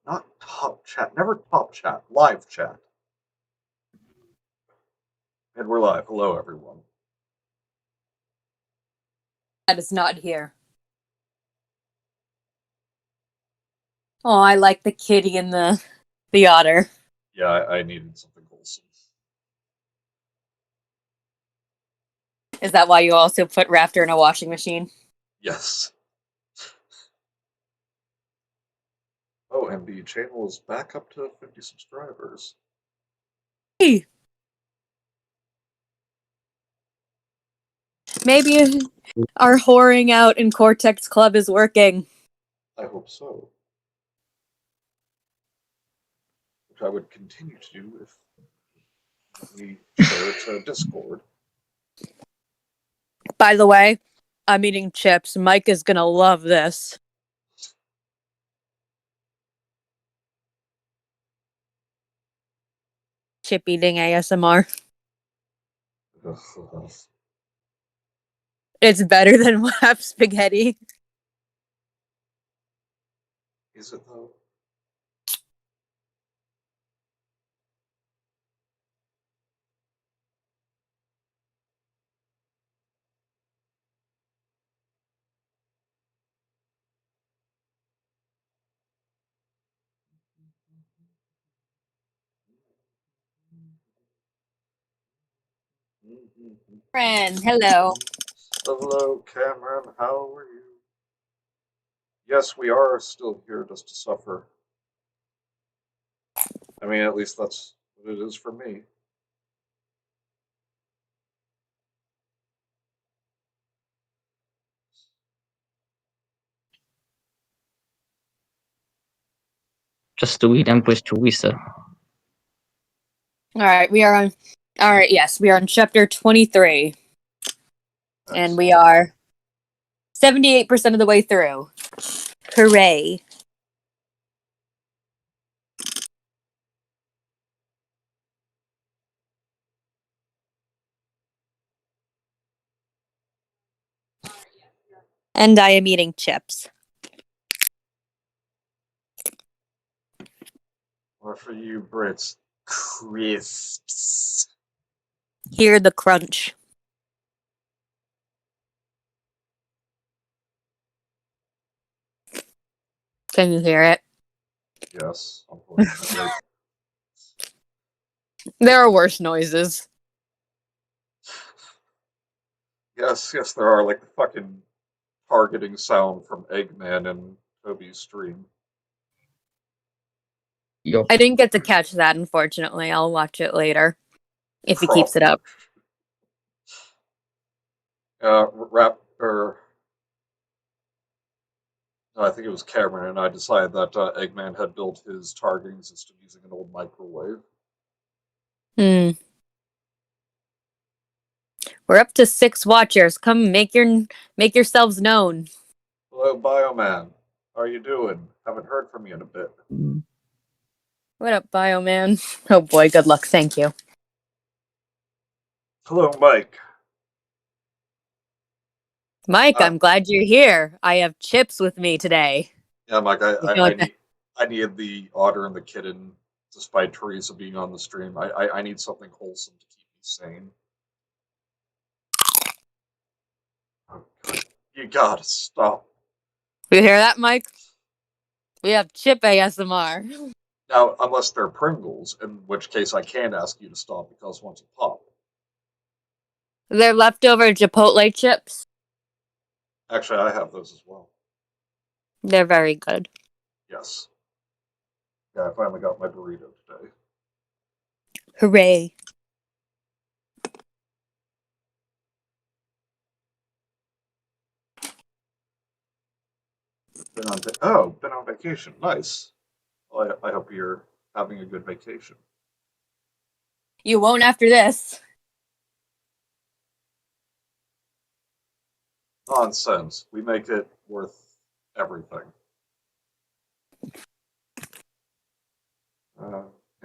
Not top chat. Never top chat. Live chat. And we're live. Hello, everyone. That is not here. Oh, I like the kitty and the otter. Yeah, I needed something wholesome. Is that why you also put Raptor in a washing machine? Yes. Oh, and the channel is back up to 50 subscribers. Hey, maybe our whoring out in Cortex Club is working. I hope so. Which I would continue to do if we share it to Discord. By the way, I'm eating chips. Mike is gonna love this. Chip eating ASMR. It's better than WAP spaghetti. Is it though? Friend, hello. Hello, Cameron. How are you? Yes, we are still here just to suffer. I mean, at least that's what it is for me. Just to eat Empress Theresa. All right, we are on. All right, yes, we are on chapter 23, and we are 78% of the way through. Hooray! And I am eating chips. Or for you Brits, crisps. Hear the crunch. Can you hear it? Yes, unfortunately. There are worse noises. Yes, there are, like the fucking targeting sound from Eggman and Toby's stream. Yup. I didn't get to catch that, unfortunately. I'll watch it later. If he keeps it up. I think it was Cameron and I decided that Eggman had built his targeting system using an old microwave. We're up to 6 watchers. Come make yourselves known. Hello, Bioman. How are you doing? Haven't heard from you in a bit. What up, Bioman? Oh boy, good luck. Thank you. Hello, Mike. Mike, I'm glad you're here. I have chips with me today. Yeah, Mike, I need the otter and the kitten, despite Teresa being on the stream. I need something wholesome to keep me sane. Oh, God. You gotta stop. You hear that, Mike? We have chip ASMR. Now, unless they're Pringles, in which case I can ask you to stop because once you pop. They're leftover Chipotle chips. Actually, I have those as well. They're very good. Yes. Yeah, I finally got my burrito today. Hooray. Been on vacation. Nice. Well, I hope you're having a good vacation. You won't after this. Nonsense. We make it worth everything.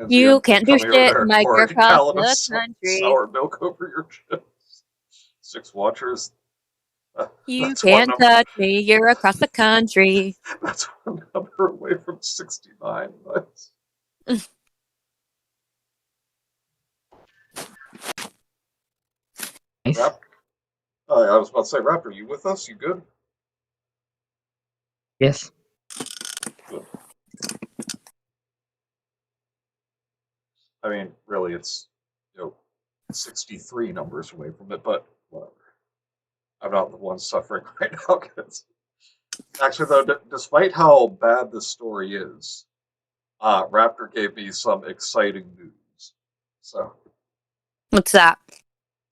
You can't do shit, Mike. You're across the country. Sour milk over your chips. 6 watchers. You That's one can't number. touch me. You're across the country. That's one number away from 69. Nice. Nice. I was about to say, Raptor, you with us? You good? Yes. Good. I mean, really, it's 63 numbers away from it, but whatever. I'm not the one suffering right now, kids. Actually, though, despite how bad this story is, Raptor gave me some exciting news. So, What's that?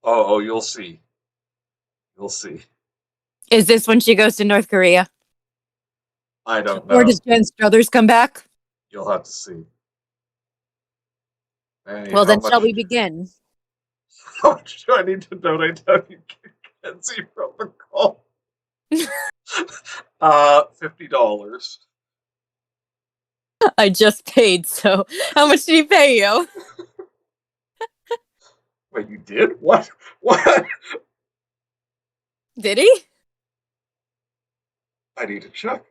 oh, you'll see. You'll see. Is this when she goes to North Korea? I don't Or know. does Jen's brothers come back? You'll have to see. Hey, Well, then shall we begin? How much do I need to donate to you, Kenzie, from the call? $50. I just paid, so how much did he pay you? Wait, you did? What? What? Did he? I need to check.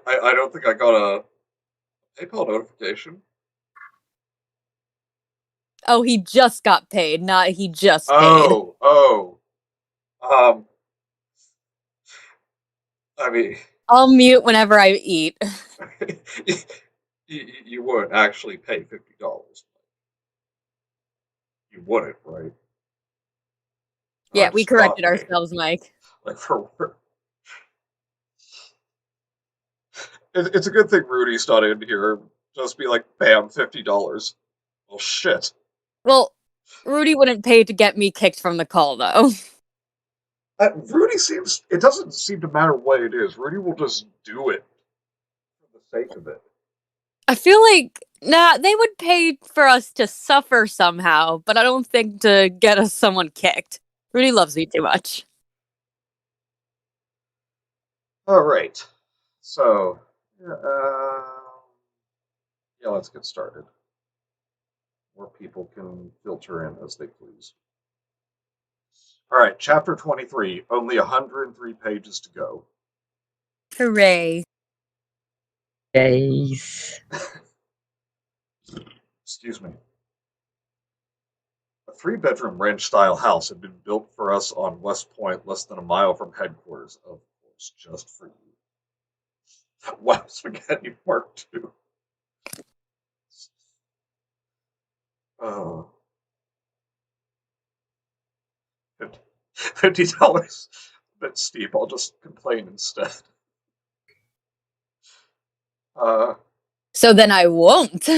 I don't think I got a PayPal notification. Oh, he just got paid, not he just paid. Oh. I mean, I'll mute whenever I eat. you wouldn't actually pay $50. You wouldn't, right? Yeah, we Just corrected not pay. ourselves, Mike. Like for work. It's a good thing Rudy's not in here. Just be like, bam, $50. Well, shit. Well, Rudy wouldn't pay to get me kicked from the call, though. Rudy seems. It doesn't seem to matter what it is. Rudy will just do it for the sake of it. I feel like, they would pay for us to suffer somehow, but I don't think to get us someone kicked. Rudy loves me too much. All right. So, let's get started. More people can filter in as they please. All right, chapter 23. Only 103 pages to go. Hooray. Yes. Excuse me. A 3-bedroom ranch-style house had been built for us on West Point, less than a mile from headquarters. Of course, just for you. Wow, Spaghetti Mark II. Oh. $50. A bit steep. I'll just complain instead. So then I won't.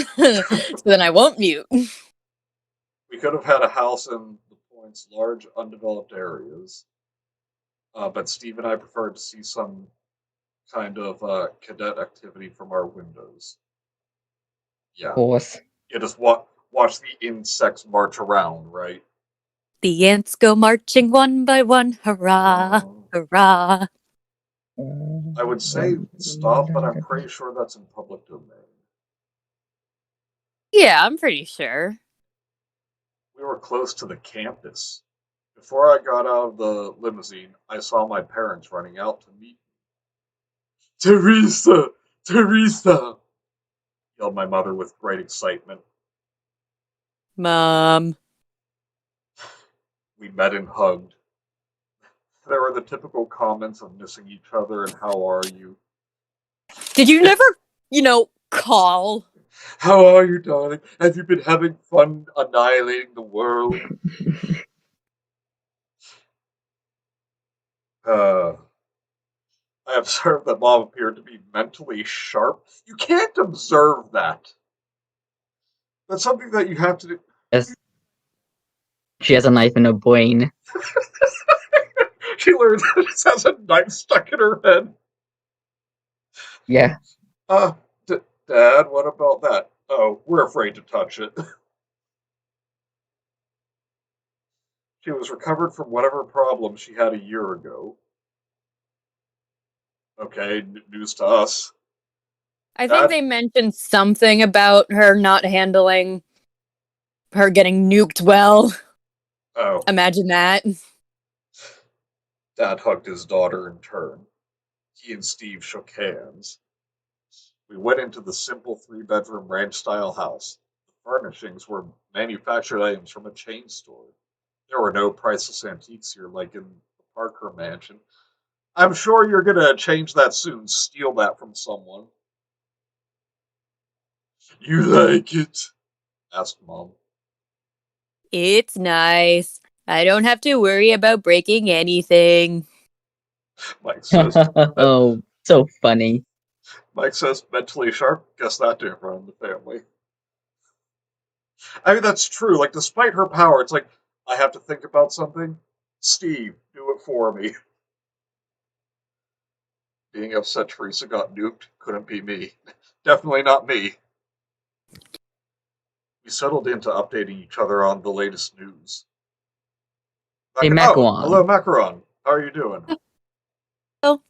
Mute. We could have had a house in the Point's large, undeveloped areas, but Steve and I preferred to see some kind of cadet activity from our windows. Yeah. Of course. You just watch the insects march around, right? The ants go marching one by one. Hurrah, hurrah. I would say stop, but I'm pretty sure that's in public domain. Yeah, I'm pretty sure. We were close to the campus. Before I got out of the limousine, I saw my parents running out to meet me. Theresa! Theresa! Yelled my mother with great excitement. Mom. We met and hugged. There were the typical comments of missing each other and how are you? Did you never, call? How are you, darling? Have you been having fun annihilating the world? I observed that Mom appeared to be mentally sharp. You can't observe that. That's something that you have to do. Yes. She has a knife in her brain. She learned that she has a knife stuck in her head. Yeah. Dad, what about that? Oh, we're afraid to touch it. She was recovered from whatever problem she had a year ago. Okay, news to us. I think they mentioned something about her not handling her getting nuked well. Oh. Imagine that. Dad hugged his daughter in turn. He and Steve shook hands. We went into the simple three-bedroom ranch-style house. The furnishings were manufactured items from a chain store. There were no priceless antiques here like in the Parker mansion. I'm sure you're gonna change that soon, steal that from someone. You like it? Asked Mom. It's nice. I don't have to worry about breaking anything. Mike says. Oh, so funny. Mike says, mentally sharp. Guess that didn't run in the family. I mean, that's true. Like, despite her power, it's like, I have to think about something. Steve, do it for me. Being upset Teresa got nuked couldn't be me. Definitely not me. We settled into updating each other on the latest news. Hey, Oh, hello, Macaron. Macaron. How are you doing? Oh,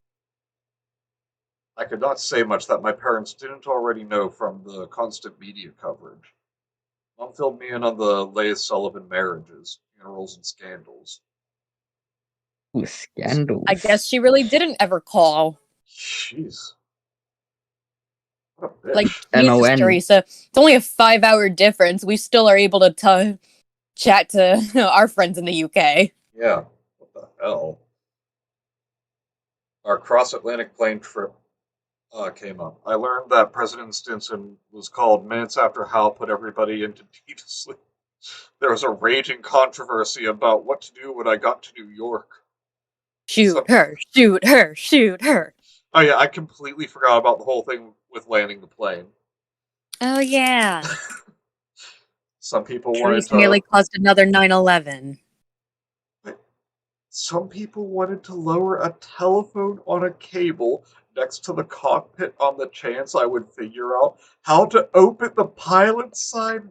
I could not say much that my parents didn't already know from the constant media coverage. Mom filled me in on the latest Sullivan marriages, funerals, and scandals. Ooh, I scandals. guess she really didn't ever call. Jeez, what a Like, bitch. Jesus, NON. Teresa. It's only a 5-hour difference. We still are able to chat to our friends in the UK. Yeah, what the hell? Our cross-Atlantic plane trip came up. I learned that President Stinson was called minutes after Hal put everybody into deep sleep. There was a raging controversy about what to do when I got to New York. Shoot So, her, shoot her, shoot her. oh yeah, I completely forgot about the whole thing with landing the plane. Oh, yeah. Some people wanted Teresa to. nearly caused another 9/11. Some people wanted to lower a telephone on a cable next to the cockpit on the chance I would figure out how to open the pilot's side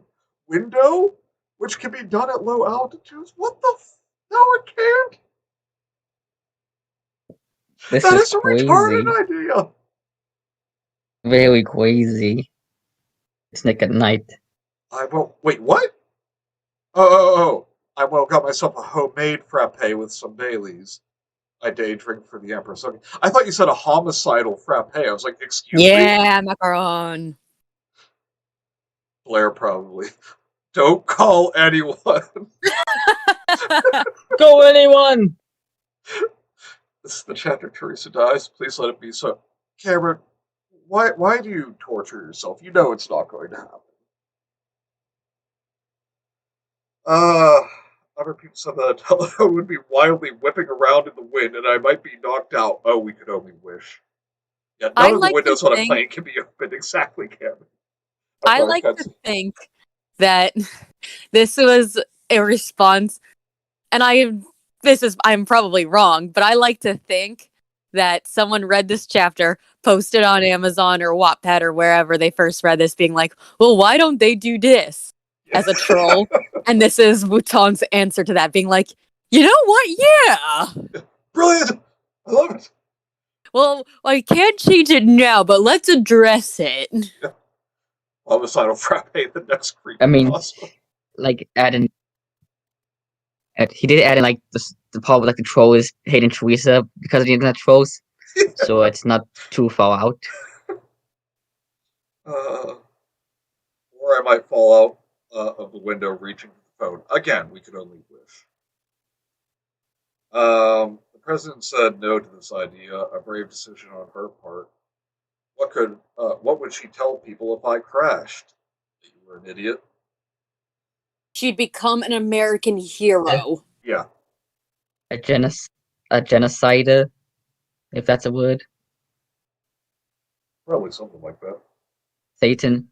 window, which can be done at low altitudes. What the No, it can't. This That is is a crazy. retarded idea. Very crazy. It's Nick at night. I won't. Wait, what? Oh. I got myself a homemade frappe with some Baileys. I day drink for the Empress. Okay. I thought you said a homicidal frappe. I was like, excuse me? Yeah, macaron. Blair probably. Don't call anyone. Go anyone! This is the chapter Teresa dies. Please let it be so. Cameron, why do you torture yourself? You know it's not going to happen. Uh, Other people said that a telephone would be wildly whipping around in the wind and I might be knocked out. Oh, we could only wish. Yeah, none I of the like to windows on a think plane can be opened. Exactly, Cameron. I'm I sorry, like to Pets. think that this was a response, and I'm probably wrong, but I like to think that someone read this chapter, posted on Amazon or Wattpad or wherever they first read this, being like, well, why don't they do this Yeah. as a troll? And this is Wutan's answer to that, being like, you know what? Yeah. Brilliant! I love it. Well, I can't change it now, but let's address it. Yeah. Homicidal frappe, the next I mean, creepypasta. like, he did add in, like, the part where, like, the troll is hating Teresa because of the internet trolls. So it's not too far out. Uh, or I might fall out of the window reaching for the phone. Again, we could only wish. The president said no to this idea, a brave decision on her part. What would she tell people if I crashed? That you were an idiot? She'd become an American hero. Yeah, A genocider, if that's a word. probably something like that. Satan.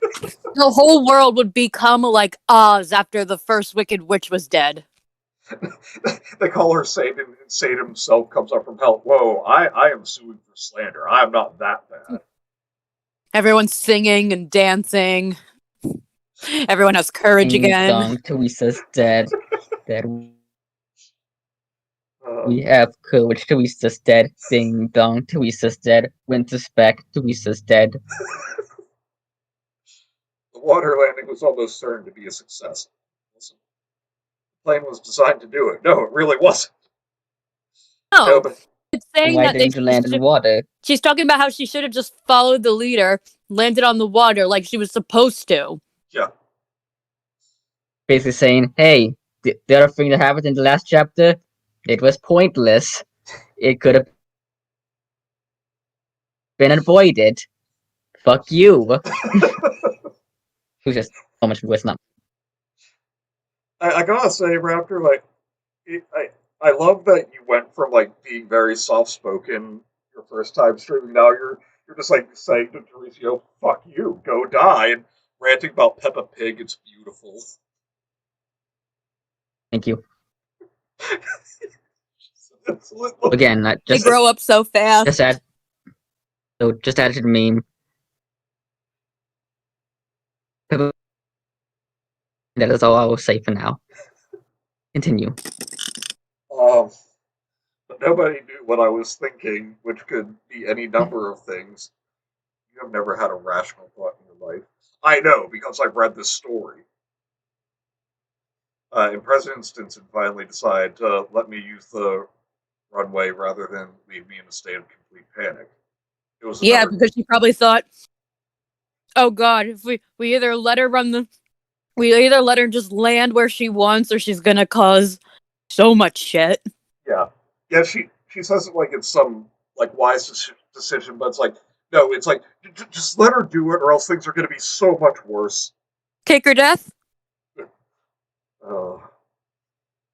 The whole world would become like Oz after the first Wicked Witch was dead. They call her Satan, and Satan himself comes up from hell. Whoa, I am suing for slander. I'm not that bad. Everyone's singing and dancing. Everyone has courage Ding again. dong, Teresa's dead. Dead. Uh, We have courage, Teresa's dead. Ding dong, Teresa's dead. Winter's back, Teresa's dead. the water landing was almost certain to be a success. Listen, the plane was designed to do it. No, it really wasn't. No, but it's saying Why that didn't you land in should, water? she's talking about how she should have just followed the leader, landed on the water like she was supposed to. yeah. Basically saying, hey, the other thing that happened in the last chapter, it was pointless. It could have been avoided. Fuck you. Who's just so much worse now. I gotta say, Raptor, like, I love that you went from like being very soft spoken your first time streaming. Now you're just like saying to Teresa, "Fuck you, go die," and ranting about Peppa Pig. It's beautiful. Thank you. It's Again, They just grow up so fast. add just add to the meme. That is all I will say for now. Continue. Um, but nobody knew what I was thinking, which could be any number of things. You have never had a rational thought in your life. I know because I've read this story. In present instance, and finally decide to let me use the runway rather than leave me in a state of complete panic. It was Yeah, another. because she probably thought, oh god, if we either let her just land where she wants or she's gonna cause so much shit. Yeah, yeah. She says it like it's some like wise decision, but it's like no, it's like just let her do it, or else things are going to be so much worse. Kick her death? Uh,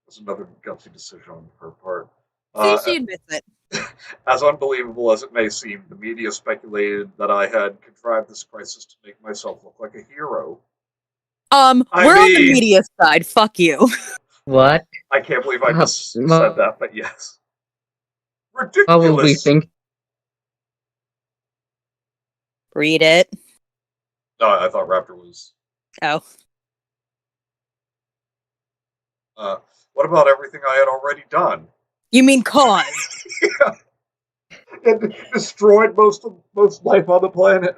was another gutsy decision on her part. See, Uh, she admits it. as unbelievable as it may seem, the media speculated that I had contrived this crisis to make myself look like a hero. I We're on the mean, media side. Fuck you. What? I can't believe I just said What that, but yes. would we Ridiculous. think? Read it. No, I thought Raptor was. Oh. Uh, what about everything I had already done? You mean cause? It destroyed most life on the planet.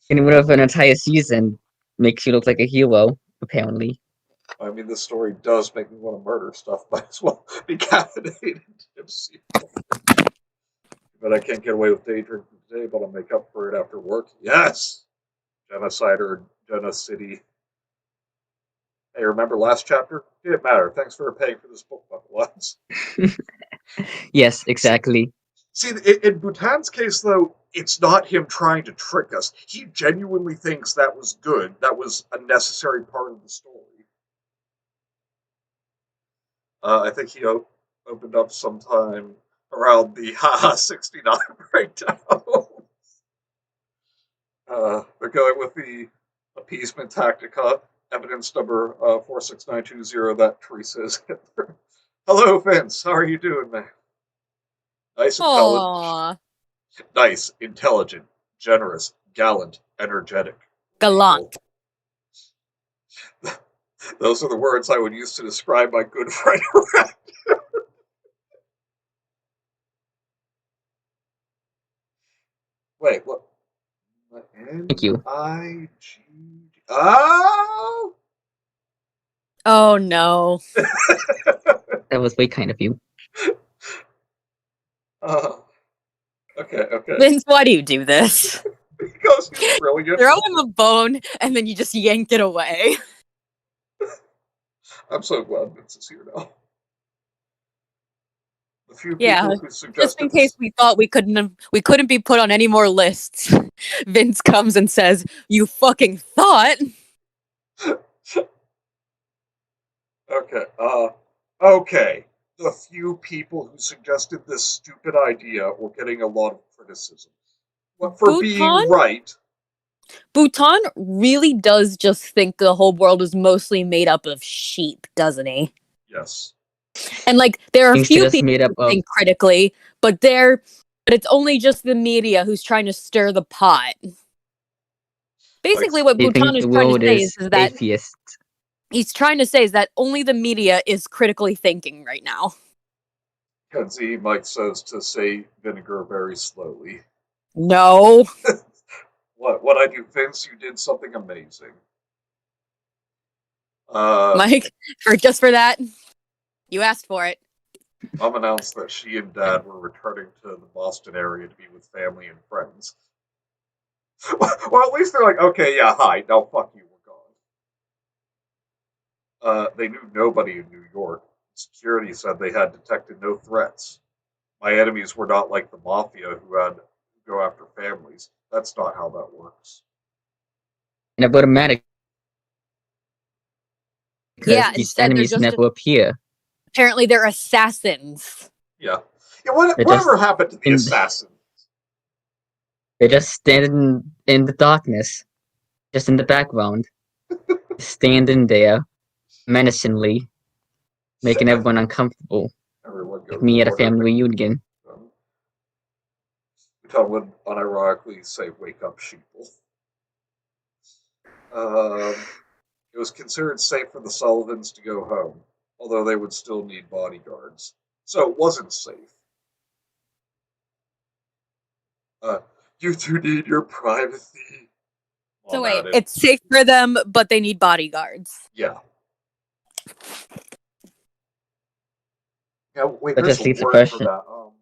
Getting rid of an entire season makes you look like a hero, apparently. I mean, this story does make me want to murder stuff. Might as well be caffeinated. But I can't get away with day drinking today, but I'll make up for it after work. Yes! Genocide or Genocity. Hey, remember last chapter? Didn't matter. Thanks for paying for this book, once. Yes, exactly. See, in Bhutan's case, though, it's not him trying to trick us. He genuinely thinks that was good. That was a necessary part of the story. I think he opened up sometime around the haha 69 breakdown. They're going with the appeasement tactica, evidence number 46920 that Teresa is Hitler. Hello, Vince. How are you doing, man? Aww. Nice, intelligent, generous, gallant, energetic, Gallant. Those are the words I would use to describe my good friend. Wait, look. Thank you. N-I-G. Oh! Oh no. That was way kind of you. Okay. Vince, why do you do this? Because he's brilliant. Throw him a bone and then you just yank it away. I'm so glad Vince is here now. The few Yeah, people who just suggested in case we thought we couldn't be put on any more lists. Vince comes and says, "You fucking thought." Okay. The few people who suggested this stupid idea were getting a lot of criticism. But for being right. Bhutan really does just think the whole world is mostly made up of sheep, doesn't he? Yes. And like there are a Seems few just people made up who of think critically, but it's only just the media who's trying to stir the pot. Basically, what they Bhutan think is the trying to world say is is that atheist. he's trying to say is that only the media is critically thinking right now. Kenzie, Mike says to say vinegar very slowly. No. What I do, Vince, you did something amazing. Mike, just for that, you asked for it. Mom announced that she and Dad were returning to the Boston area to be with family and friends. Well, at least they're like, okay, yeah, hi, now fuck you, we're gone. They knew nobody in New York. Security said they had detected no threats. My enemies were not like the mafia who had to go after families. That's not how that works. And about a matter because Yeah, these instead they're enemies just never appear. apparently they're assassins. Yeah. Yeah, They're whatever just happened to the in assassin? they're just standing in the darkness, just in the background, standing there menacingly, making everyone uncomfortable. Everyone Like goes me at a wondering. family reunion. Tom would unironically say, "Wake up, sheeple." It was considered safe for the Sullivans to go home, although they would still need bodyguards. So it wasn't safe. Uh, you two need your privacy. So Mom wait, added, it's safe for them, but they need bodyguards. yeah. Yeah, wait, That there's just a leaves the word for question: that. Oh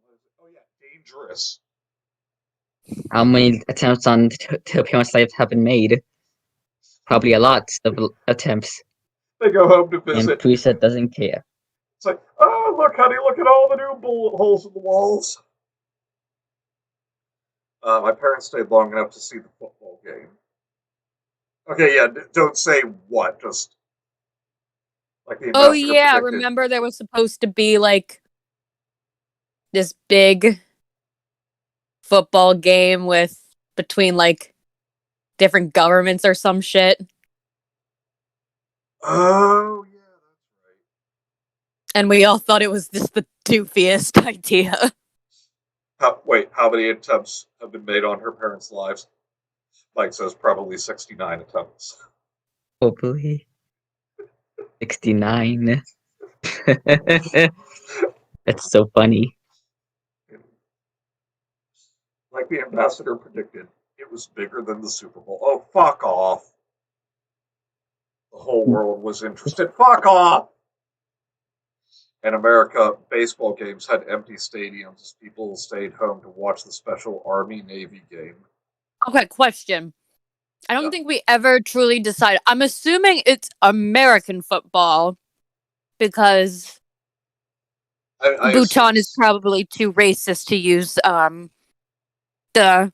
yeah, dangerous. how many attempts on to appear on have been made? Probably a lot of attempts, They go home to and visit. Teresa doesn't care. It's like, oh, look, honey, look at all the new bullet holes in the walls. My parents stayed long enough to see the football game. Okay, yeah, don't say what, just like the Oh ambassador yeah, predicted. remember there was supposed to be like this big football game with between like different governments or some shit. Oh, yeah, that's right. And we all thought it was just the doofiest idea. Wait, how many attempts have been made on her parents' lives? Mike says probably 69 attempts. Hopefully, 69. That's so funny. Like the ambassador predicted, it was bigger than the Super Bowl. Oh, fuck off. The whole world was interested. Fuck off! In America, baseball games had empty stadiums as people stayed home to watch the special Army Navy game. Okay, question. I don't Yeah. think we ever truly decided. I'm assuming it's American football because I assume. Bhutan is probably too racist to use the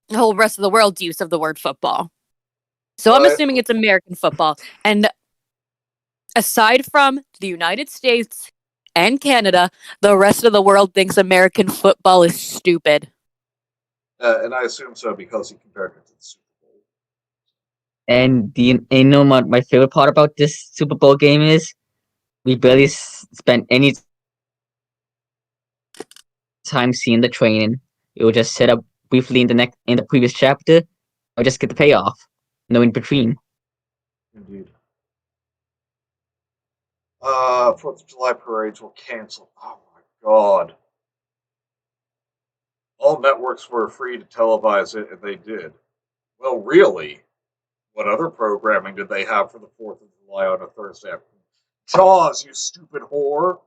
whole rest of the world's use of the word football. So I'm But assuming it's American football. And aside from the United States and Canada, the rest of the world thinks American football is stupid. and I assume so because he compared it to the Super Bowl. And you know what my favorite part about this Super Bowl game is? We barely spent any time seeing the training. It was just set up briefly in the previous chapter, or just get the payoff. No in between. Indeed. 4th of July parades were canceled. Oh my god. All networks were free to televise it, and they did. Well, really? What other programming did they have for the 4th of July on a Thursday afternoon? Jaws, you stupid whore!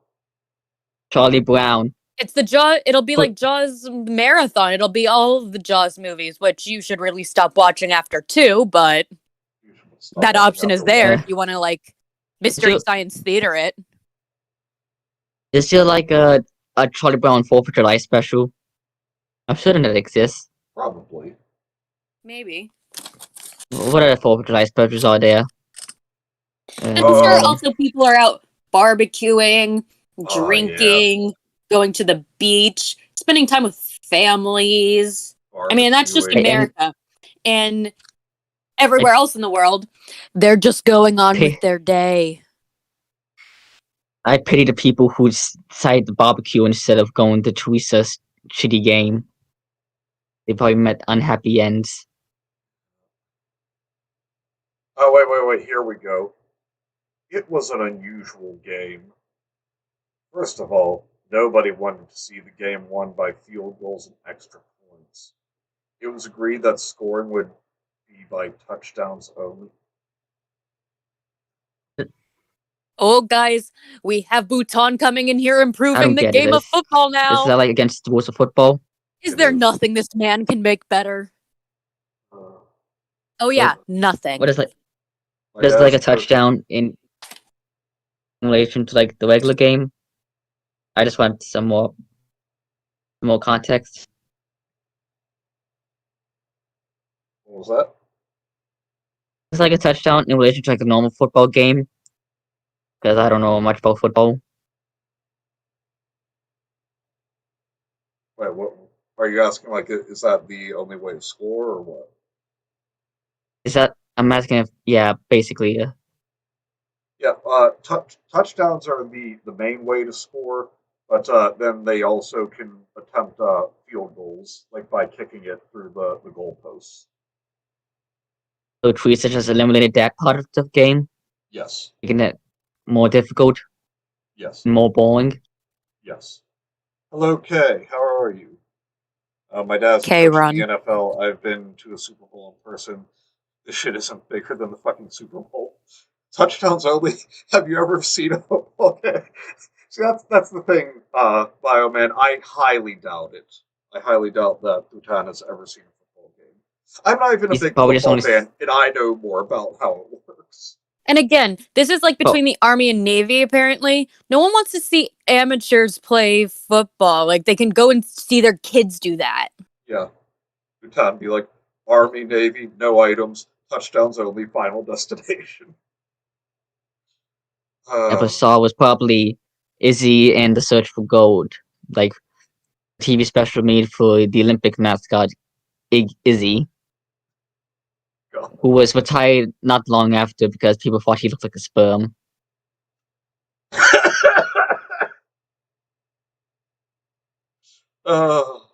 Charlie Brown. It's the Jaws. It'll be Put like Jaws marathon. It'll be all of the Jaws movies, which you should really stop watching after two. But You should stop that watching option is after there one. if you want to like mystery so science theater it. is there like a Charlie Brown 4th of July special? I'm certain that exists. Probably. Maybe. What other 4th of July specials are there? I'm sure Um, also people are out barbecuing, oh yeah, drinking, going to the beach, spending time with families. I mean, that's just barbecuing. And America. And I, everywhere else in the world, they're just going on with their day. I pity the people who decided to barbecue instead of going to Teresa's shitty game. They probably met unhappy ends. Oh wait, here we go. It was an unusual game. First of all, nobody wanted to see the game won by field goals and extra points. It was agreed that scoring would be by touchdowns only. Oh, guys, we have Bhutan coming in here I improving don't the get game of this. football Is now. that like against the rules of football? Is there It is. nothing this man can make better? Uh, Oh, yeah, What nothing. is like my what is like dad's a touchdown in relation to like the regular game? I just want some more context. What was that? It's like a touchdown in relation to like a normal football game because I don't know much about football. Wait, what? Are you asking, like, is that the only way to score, or what? Is that I'm asking if basically Yeah, touchdowns are the main way to score, but then they also can attempt field goals, like by kicking it through the goalposts. so Teresa just eliminated that part of the game, Yes, making it more difficult, yes, more boring. yes. Hello, Kay. How are you? My dad's a K coach in the run. NFL. I've been to a Super Bowl in person. This shit isn't bigger than the fucking Super Bowl. Touchdowns only. Have you ever seen a football game? See, that's the thing, Bioman. I highly doubt it. I highly doubt that Bhutan has ever seen a football game. I'm not even a He's big probably just football only fan, and I know more about how it works. And again, this is like oh, between the Army and Navy, apparently. No one wants to see amateurs play football. Like, they can go and see their kids do that. Yeah, Bhutan be like Army, Navy, no items, touchdowns only, final destination. ever Uh, saw was probably Izzy and the Search for Gold, like TV special made for the Olympic mascot Izzy, God. who was retired not long after because people thought he looked like a sperm. Oh,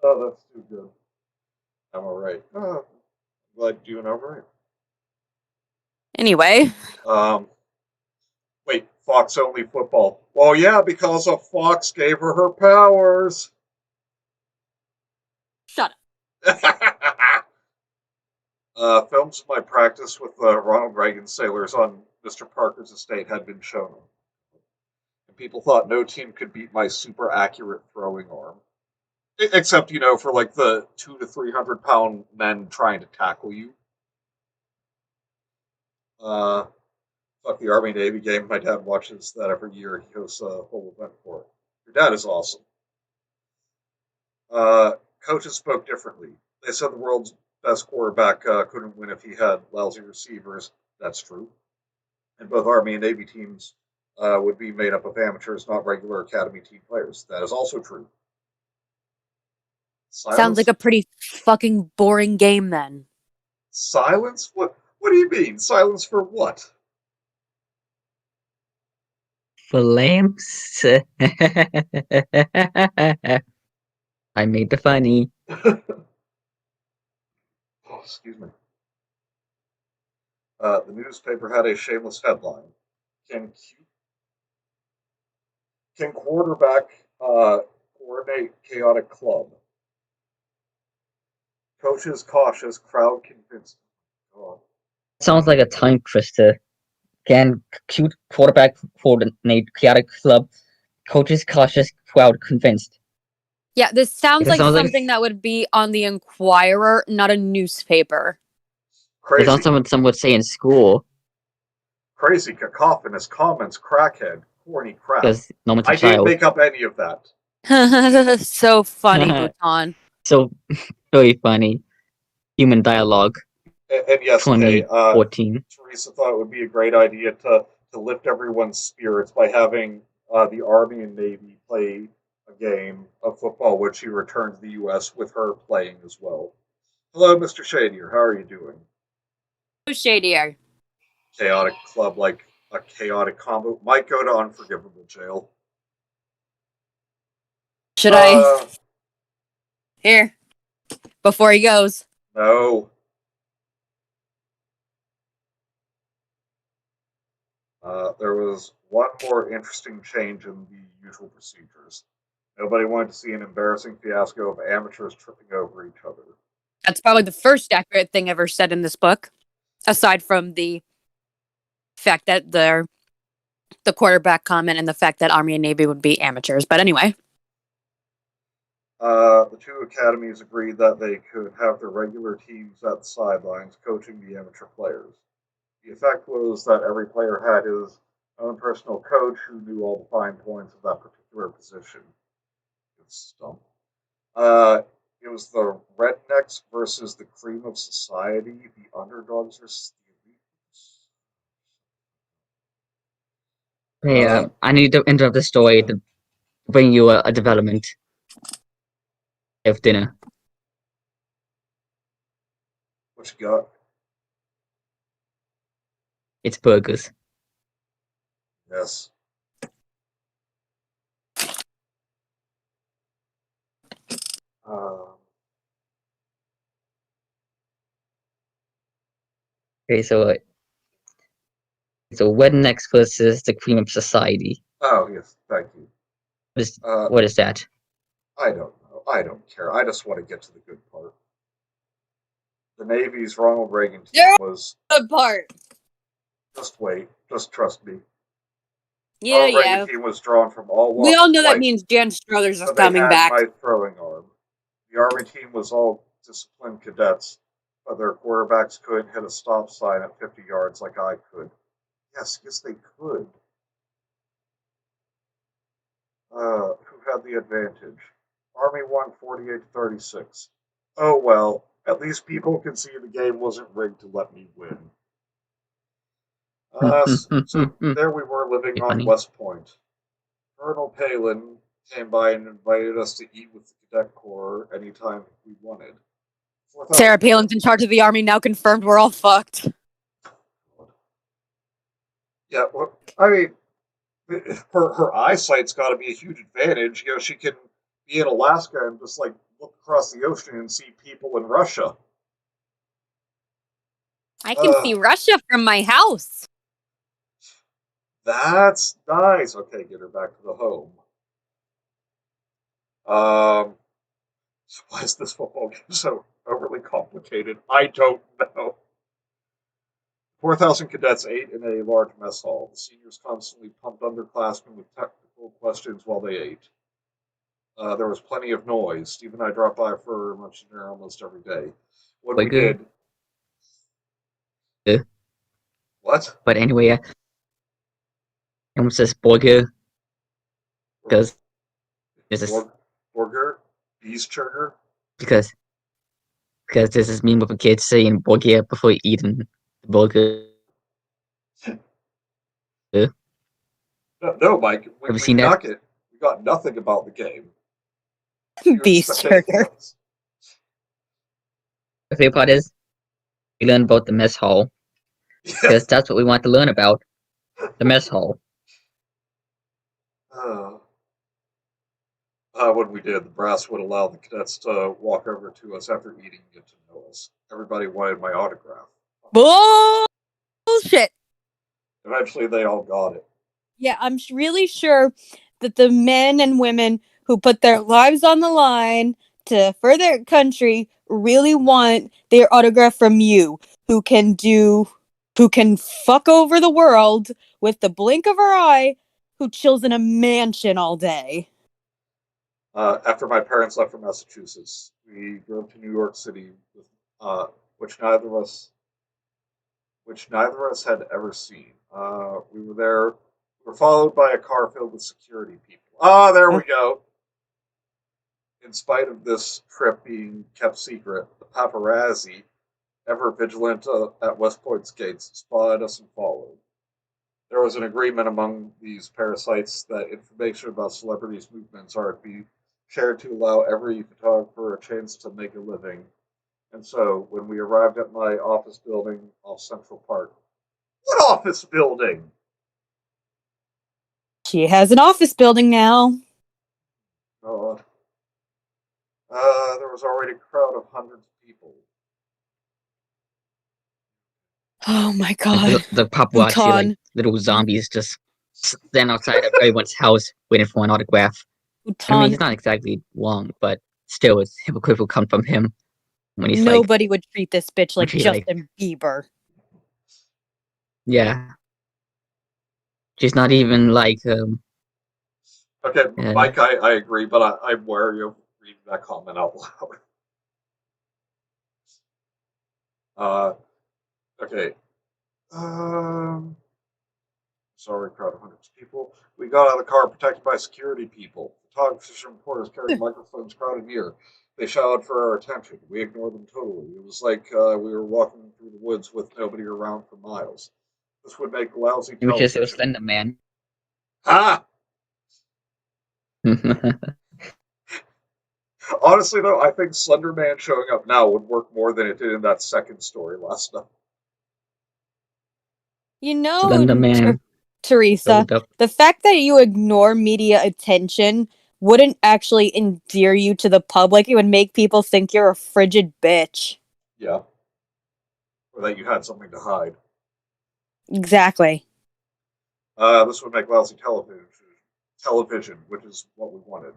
oh, that's too good. I'm alright. Oh, glad you're doing alright. Anyway, Um, wait, Fox only football. Well, yeah, because a fox gave her powers. shut Films of my practice with Ronald Reagan sailors on Mr. Parker's estate had been shown, and people thought no team could beat my super accurate throwing arm. Except, for like the 200 to 300 pound men trying to tackle you. Uh, Fuck the Army Navy game. My dad watches that every year. He hosts a whole event for it. Your dad is awesome. Coaches spoke differently. They said the world's best quarterback couldn't win if he had lousy receivers. That's true. And both Army and Navy teams would be made up of amateurs, not regular academy team players. That is also true. Sounds like Silence? a pretty fucking boring game then. Silence? What do you mean? Silence for what? Flames. I made the funny. Oh, excuse me. The newspaper had a shameless headline: "Can can quarterback coordinate chaotic club? Coaches cautious, crowd convinced." Oh, Sounds like a tongue twister. Can cute quarterback coordinate chaotic club? Coaches cautious, crowd convinced. Yeah, this sounds It like sounds like something that would be on the Inquirer, not a newspaper. it sounds crazy, like someone would say in school crazy, cacophonous comments, crackhead, corny crap. because no one's a I didn't child. make up any of that. So funny, Bhutan. So very funny. Human dialogue, And yes, Kay, 2014. Teresa thought it would be a great idea to lift everyone's spirits by having the Army and Navy play a game of football, which she returned to the U.S. with her playing as well. Hello, Mr. Shadier. How are you doing? So shadier. Chaotic club, like a chaotic combo, might go to unforgivable jail. Should I? Uh, Here, before he goes. no. There was one more interesting change in the usual procedures. Nobody wanted to see an embarrassing fiasco of amateurs tripping over each other. That's probably the first accurate thing ever said in this book, aside from the fact that the quarterback comment and the fact that Army and Navy would be amateurs. But anyway. The two academies agreed that they could have their regular teams at the sidelines coaching the amateur players. The effect was that every player had his own personal coach who knew all the fine points of that particular position. It's dumb. It was the rednecks versus the cream of society, the underdogs versus the elites. Hey, I need to interrupt the story to bring you a development of dinner. What you got? It's burgers. Yes. Okay, so rednecks versus the cream of society. Oh, yes, thank you. What is that? I don't know. I don't care. I just want to get to the good part. The Navy's Ronald Reagan team was... Good part. Just wait. Just trust me. Yeah, Ronald yeah. Reagan team was drawn from all walks We all know of that life, means Jan Struthers is so they coming had back. my throwing arm. The Army team was all disciplined cadets, but their quarterbacks couldn't hit a stop sign at 50 yards like I could. Yes, they could. Who had the advantage? Army won 48-36. Oh well, at least people can see the game wasn't rigged to let me win. So there we were living on funny. West Point. Colonel Palin came by and invited us to eat with the Cadet Corps anytime we wanted. Sarah Palin's in charge of the Army now, confirmed. We're all fucked. Yeah, well, I mean, her eyesight's got to be a huge advantage. You know, she can be in Alaska and just like look across the ocean and see people in Russia. I can see Russia from my house. That's nice. Okay, get her back to the home. So why is this football game so overly complicated? I don't know. 4,000 cadets ate in a large mess hall. The seniors constantly pumped underclassmen with technical questions while they ate. There was plenty of noise. Steve and I dropped by for lunch dinner almost every day. When we did... Yeah. What? But anyway, I almost says burger because there's this burger, cheeseburger. Because there's this meme of a kid saying burger before eating the burger. No, Mike. Have you seen that? We got nothing about the game. Beast burger. The favorite part is we learn about the mess hall because that's what we want to learn about. The mess hall. When we did, the brass would allow the cadets to walk over to us after eating and get to know us. Everybody wanted my autograph. Bullshit. Eventually, they all got it. Yeah, I'm really sure that the men and women who put their lives on the line to further their country really want their autograph from you, who can fuck over the world with the blink of her eye, who chills in a mansion all day. After my parents left for Massachusetts, we drove to New York City, which neither of us had ever seen. We were there. We were followed by a car filled with security people. There we go. In spite of this trip being kept secret, the paparazzi, ever vigilant at West Point's gates, spotted us and followed. There was an agreement among these parasites that information about celebrities' movements are to be shared to allow every photographer a chance to make a living. And so, when we arrived at my office building off Central Park... What office building? She has an office building now. There was already a crowd of hundreds of people. Oh my god. The paparazzi, like little zombies, just stand outside of everyone's house waiting for an autograph. I mean, he's not exactly long, but still, it's hypocritical come from him. When he's Nobody would treat this bitch like he, Justin Bieber. Yeah. She's not even like Okay, Mike, I agree, but I'm wary of reading that comment out loud. Okay. Sorry, crowd of hundreds of people. We got out of the car protected by security people. Photographers and reporters carried microphones crowded near. They shouted for our attention. We ignored them totally. It was like we were walking through the woods with nobody around for miles. This would make lousy it was just a television. Slender Man. Ah! Honestly, though, I think Slender Man showing up now would work more than it did in that second story last night. You know, Slender Man. Teresa, the fact that you ignore media attention wouldn't actually endear you to the public. It would make people think you're a frigid bitch. Yeah. Or that you had something to hide. Exactly. This would make lousy television, which is what we wanted.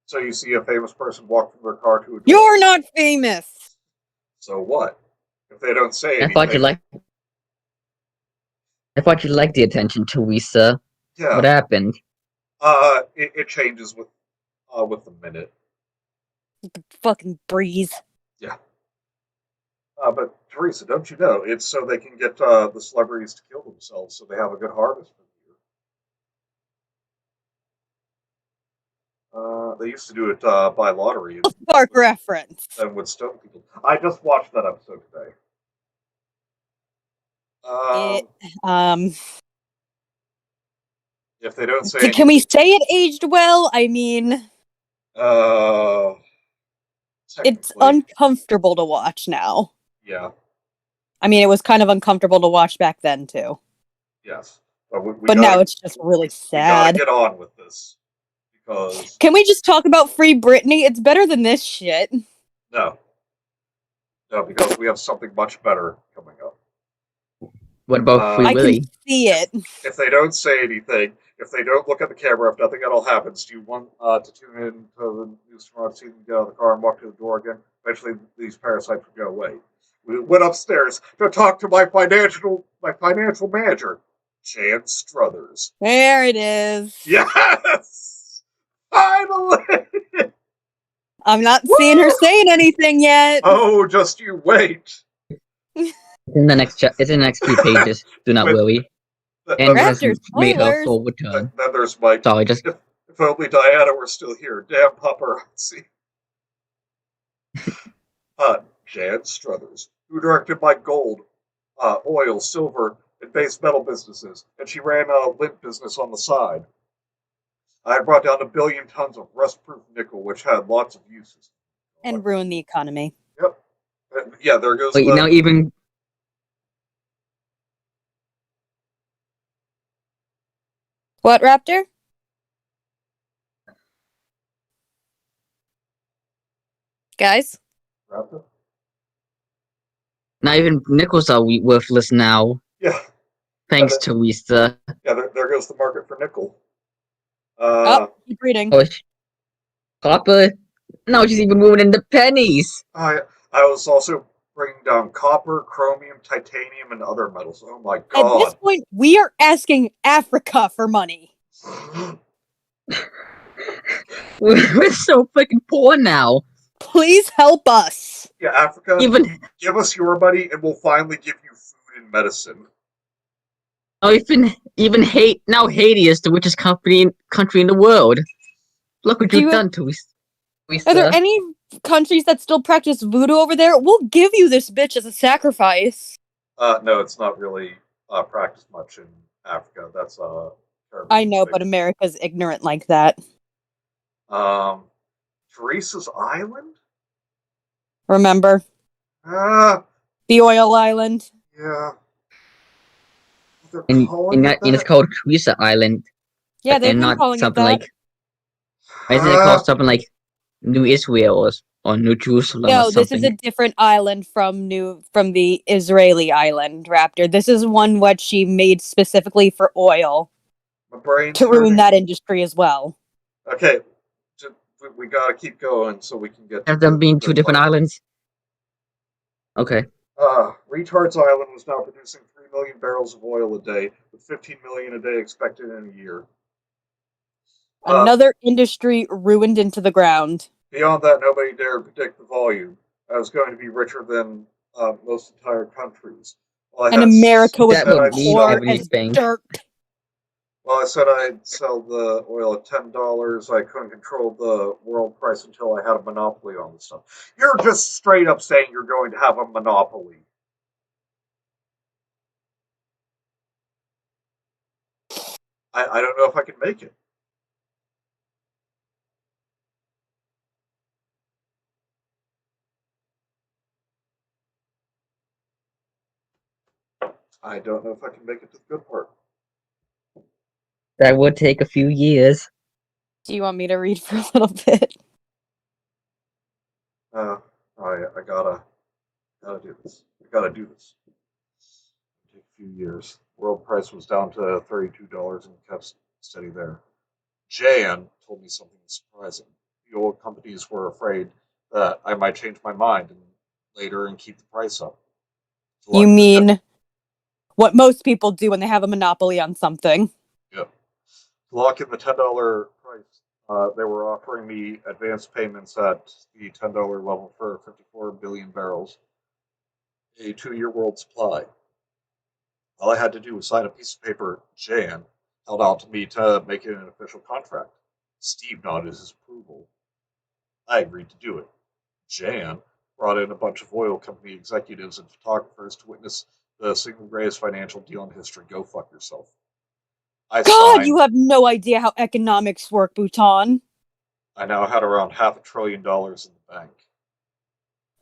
So you see a famous person walk from their car to a door. You're not famous! So what? If they don't say I anything... I thought you liked the attention, Teresa. Yeah. What happened? It changes with the minute. Fucking breeze. Yeah. But Teresa, don't you know, it's so they can get the celebrities to kill themselves so they have a good harvest for the year. They used to do it by lottery. Park reference. And would stone people. I just watched that episode today. If they don't say anything, can we say it aged well? I mean, it's uncomfortable to watch now. Yeah. I mean, it was kind of uncomfortable to watch back then too. Yes, but now it's just really sad. We gotta get on with this because. Can we just talk about Free Britney? It's better than this shit. No, because we have something much better coming up. What about Free Willy? I can see it. If they don't say anything, if they don't look at the camera, if nothing at all happens, do you want to tune in to the news tomorrow to see them get out of the car and walk to the door again? Eventually, these parasites would go away. We went upstairs to talk to my financial manager, Jan Struthers. There it is. Yes, finally. I'm not seeing her saying anything yet. Oh, just you wait. It's in the next few pages. Do not worry. And has made her full return. Then there's Mike. Sorry, if only Diana were still here. Damn paparazzi. Jan Struthers, who directed my gold, oil, silver, and base metal businesses, and she ran a lint business on the side. I had brought down 1 billion tons of rust-proof nickel, which had lots of uses. And ruined the economy. Yep. Yeah, there goes. Wait, now even. What, Raptor? Guys? Raptor? Not even nickels are worthless now. Yeah. Thanks, Teresa. Yeah, there goes the market for nickel. Keep reading. Oh, copper? No, she's even moving into pennies. I was also bringing down copper, chromium, titanium, and other metals. Oh my god. At this point, we are asking Africa for money. We're so freaking poor now. Please help us. Yeah, Africa, give us your money and we'll finally give you food and medicine. Oh, even Haiti is the richest country in the world. Look what you've done to us. Are there any countries that still practice voodoo over there? We'll give you this bitch as a sacrifice. No, it's not really practiced much in Africa. That's I know, but America's ignorant like that. Teresa's Island? Remember? The oil island? Yeah. And it's called Teresa Island. Yeah, they're not calling something it that. Why isn't it called something like New Israel or New Jerusalem? No, or something? This is a different island from the Israeli island, Raptor. This is one what she made specifically for oil. To ruin that industry as well. Okay, we gotta keep going so we can get. Have them being two different islands. Okay. Retard's Island was now producing 3 million barrels of oil a day, with 15 million a day expected in a year. Another industry ruined into the ground. Beyond that, nobody dared predict the volume. I was going to be richer than most entire countries. And America was That would leave poor as everything. dirt. Well, I said I'd sell the oil at $10. I couldn't control the world price until I had a monopoly on the stuff. You're just straight up saying you're going to have a monopoly. I don't know if I can make it. I don't know if I can make it to the good part. That would take a few years. Do you want me to read for a little bit? I gotta do this. I gotta do this. It'll take a few years. World price was down to $32 and kept steady there. Jan told me something surprising. The oil companies were afraid that I might change my mind later and keep the price up. You mean what most people do when they have a monopoly on something? Yep. To lock in the $10 price, they were offering me advance payments at the $10 level for 54 billion barrels, a 2-year world supply. All I had to do was sign a piece of paper. Jan held out to me to make it an official contract. Steve nodded his approval. I agreed to do it. Jan brought in a bunch of oil company executives and photographers to witness the single greatest financial deal in history. Go fuck yourself. God, you have no idea how economics work, Bhutan. I now had around $500 billion in the bank.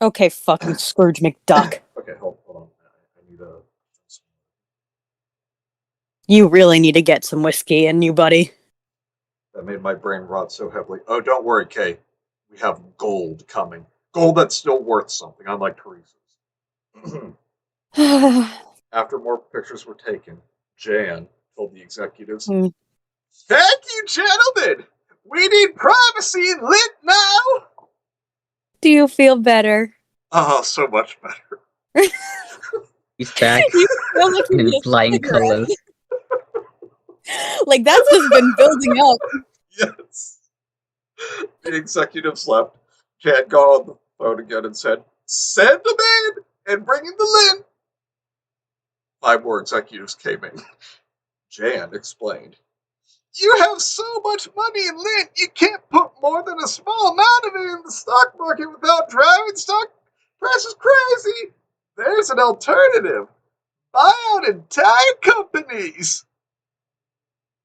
Okay, fucking Scrooge McDuck. Okay, hold on. I need a... You really need to get some whiskey in you, buddy. That made my brain rot so heavily. Oh, don't worry, Kay. We have gold coming. Gold that's still worth something, unlike Teresa's. After more pictures were taken, Jan told the executives, Thank you, gentlemen! We need privacy and lit now! Do you feel better? Oh, so much better. He's back You feel like in you his flying colors. Like, that's just been building up. Yes. The executives left. Jan got on the phone again and said, Send them in and bring in the lint. 5 more executives came in. Jan explained, You have so much money in lint, you can't put more than a small amount of it in the stock market without driving stock prices crazy. There's an alternative. Buy out entire companies.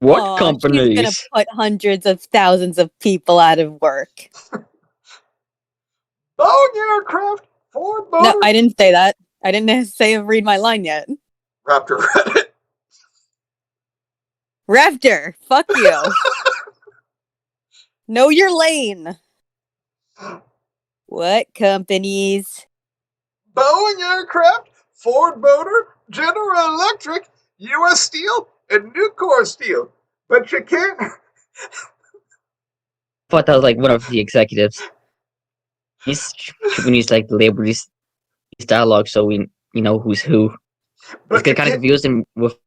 What companies? She's gonna put hundreds of thousands of people out of work. Boeing aircraft, Ford Motor. No, I didn't say that. I didn't say read my line yet. Raptor read it. Raptor, fuck you. Know your lane. What companies? Boeing aircraft, Ford Motor, General Electric, U.S. Steel, and Nucor Steel. But you can't. I thought that was like one of the executives. He's when he's like the label these dialogues so we know who's who. But it's kind of confusing with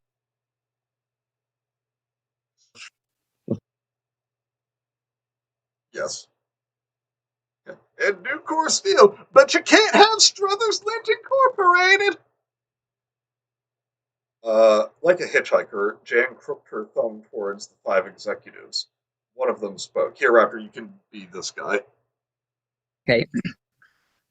yes. And Nucor Steel, but you can't have Struthers Lint Incorporated. Like a hitchhiker, Jan crooked her thumb towards the 5 executives. One of them spoke. Here, Raptor, you can be this guy. Okay.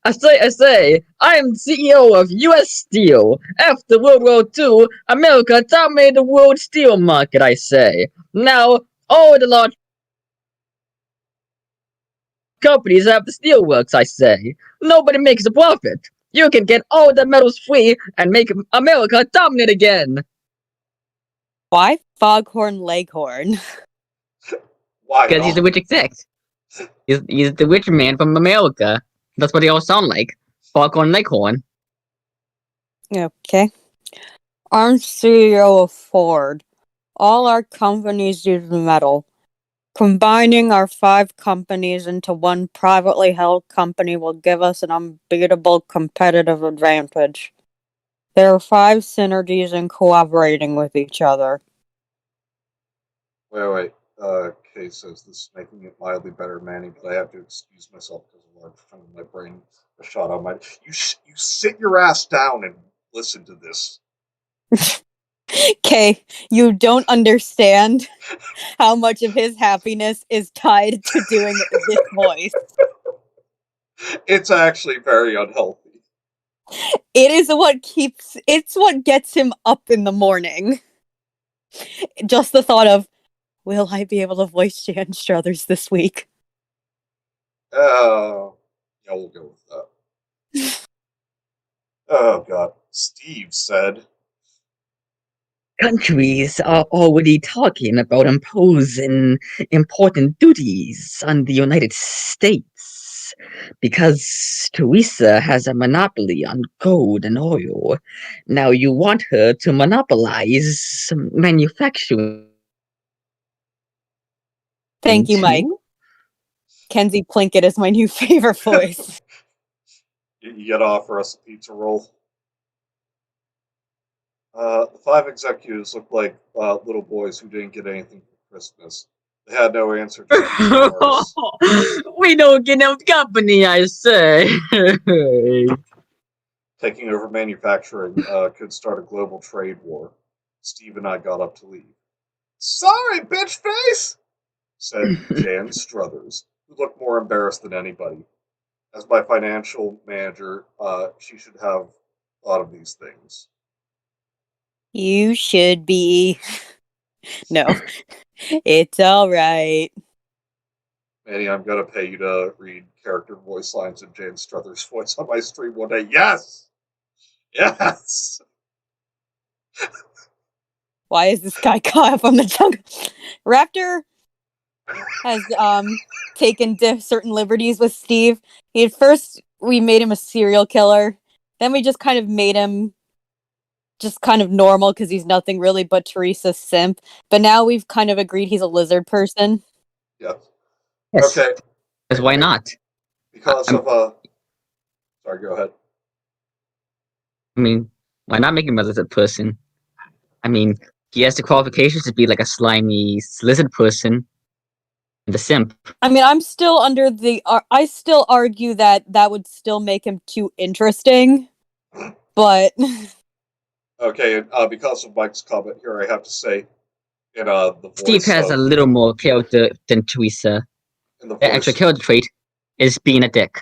I say, I am CEO of U.S. Steel. After World War II, America dominated the world steel market, I say. Now, all the large companies have the steelworks, I say. Nobody makes a profit. You can get all the metals free and make America dominant again. Why Foghorn Leghorn? Why? Because he's a rich exec. He's the rich man from America. That's what they all sound like. Foghorn Leghorn. Okay. I'm CEO of Ford. All our companies use metal. Combining our 5 companies into one privately held company will give us an unbeatable competitive advantage. There are 5 synergies in cooperating with each other. Wait. Kay says this is making it mildly better, Manny, but I have to excuse myself because a large chunk of my brain was shot on my. You sit your ass down and listen to this. Okay, you don't understand how much of his happiness is tied to doing this voice. It's actually very unhealthy. It's what gets him up in the morning. Just the thought of, will I be able to voice Jan Struthers this week? Yeah, we'll go with that. Oh god. Steve said, Countries are already talking about imposing important duties on the United States because Theresa has a monopoly on gold and oil. Now you want her to monopolize manufacturing. Thank you, Mike. too? Kenzie Plinkett is my new favorite voice. you gotta offer us a pizza roll. The 5 executives looked like little boys who didn't get anything for Christmas. They had no answer to cars. We don't get no company, I say. Taking over manufacturing could start a global trade war. Steve and I got up to leave. Sorry, bitch face, said Jan Struthers, who looked more embarrassed than anybody. As my financial manager, she should have thought of these things. You should be. No, it's all right. Manny, I'm gonna pay you to read character voice lines in Jan Struthers' voice on my stream one day. Yes! Yes! Why is this guy caught up on the jungle? Raptor has taken certain liberties with Steve. At first we made him a serial killer. Then we just kind of made him just kind of normal because he's nothing really but Teresa's simp. But now we've kind of agreed he's a lizard person. Yes. Yes. Okay. Because why not? Because of sorry, go ahead. I mean, why not make him a lizard person? I mean, he has the qualifications to be like a slimy lizard person. The simp. I mean, I'm still under the. I still argue that would still make him too interesting. But Okay, and because of Mike's comment here, I have to say, in the voice Steve has a little more character than Theresa. in the The extra character trait is being a dick.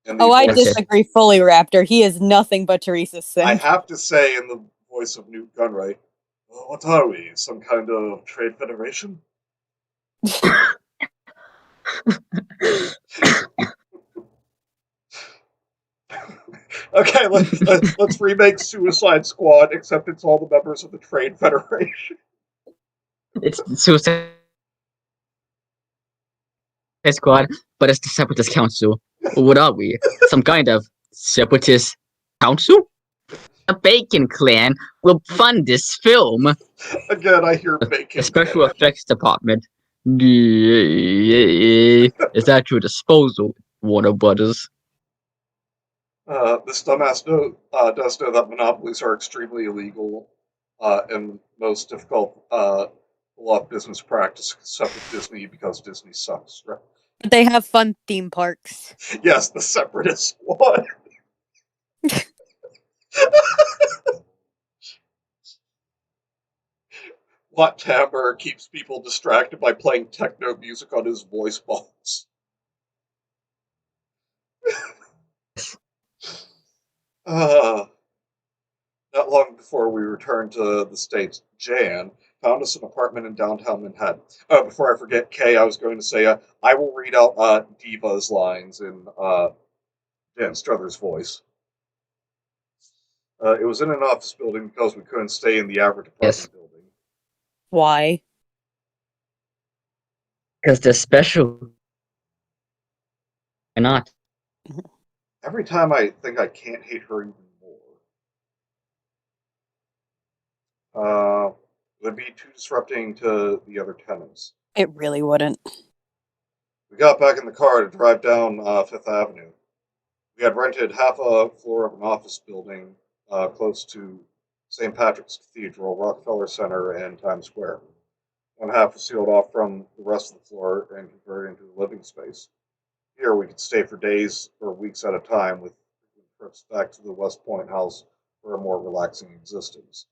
I disagree fully, Raptor. He is nothing but Teresa's simp. I have to say, in the voice of Newt Gunray, well, what are we? Some kind of trade federation? Okay, let's remake Suicide Squad, except it's all the members of the Trade Federation. It's Suicide Squad, but it's the Separatist Council. What are we? Some kind of Separatist Council? The Bacon Clan will fund this film. Again, I hear Bacon. The Special Effects Department is at your disposal, Warner Brothers. This dumbass does know that monopolies are extremely illegal and most difficult law business practice except with Disney because Disney sucks. Right? But they have fun theme parks. Yes, the Separatist one. Watt Tamber keeps people distracted by playing techno music on his voice box. Not long before we returned to the States, Jan found us an apartment in downtown Manhattan. Oh, before I forget, Kay, I was going to say, I will read out Diva's lines in Jan Struthers' voice. It was in an office building because we couldn't stay in the average apartment building. Why? Because they're special. Why not? Every time I think I can't hate her even more. It would be too disrupting to the other tenants. It really wouldn't. We got back in the car to drive down Fifth Avenue. We had rented half a floor of an office building close to St. Patrick's Cathedral, Rockefeller Center, and Times Square. One half was sealed off from the rest of the floor and converted into a living space. Here we could stay for days or weeks at a time with trips back to the West Point house for a more relaxing existence.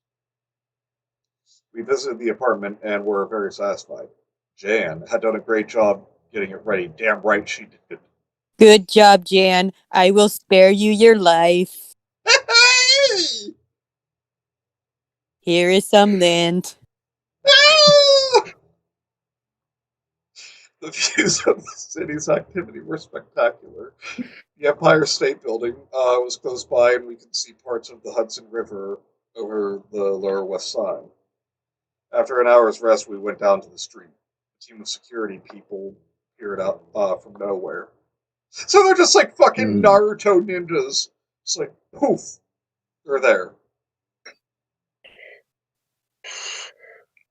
We visited the apartment and were very satisfied. Jan had done a great job getting it ready. Damn right she did. Good job, Jan. I will spare you your life. Here is some land. The views of the city's activity were spectacular. The Empire State Building was close by, and we could see parts of the Hudson River over the Lower West Side. After an hour's rest, we went down to the street. A team of security people appeared out from nowhere. So they're just like fucking Naruto ninjas. It's like, poof, they're there.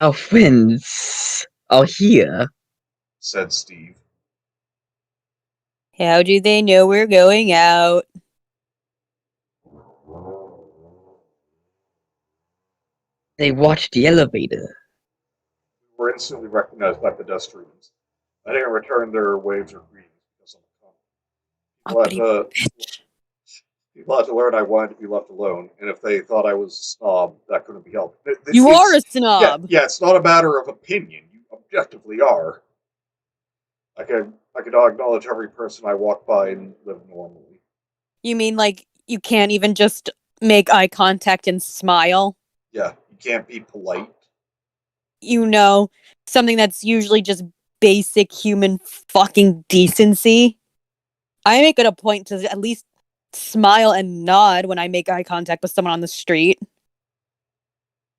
Our friends are here, said Steve. How do they know we're going out? They watched the elevator. We were instantly recognized by pedestrians. I didn't return their waves or greetings because I'm a cunt. People had to learn I wanted to be left alone, and if they thought I was a snob, that couldn't be helped. You are a snob. Yeah, it's not a matter of opinion. You objectively are. I could not acknowledge every person I walk by and live normally. You mean like you can't even just make eye contact and smile? Yeah, you can't be polite. You know, something that's usually just basic human fucking decency. I make it a point to at least smile and nod when I make eye contact with someone on the street.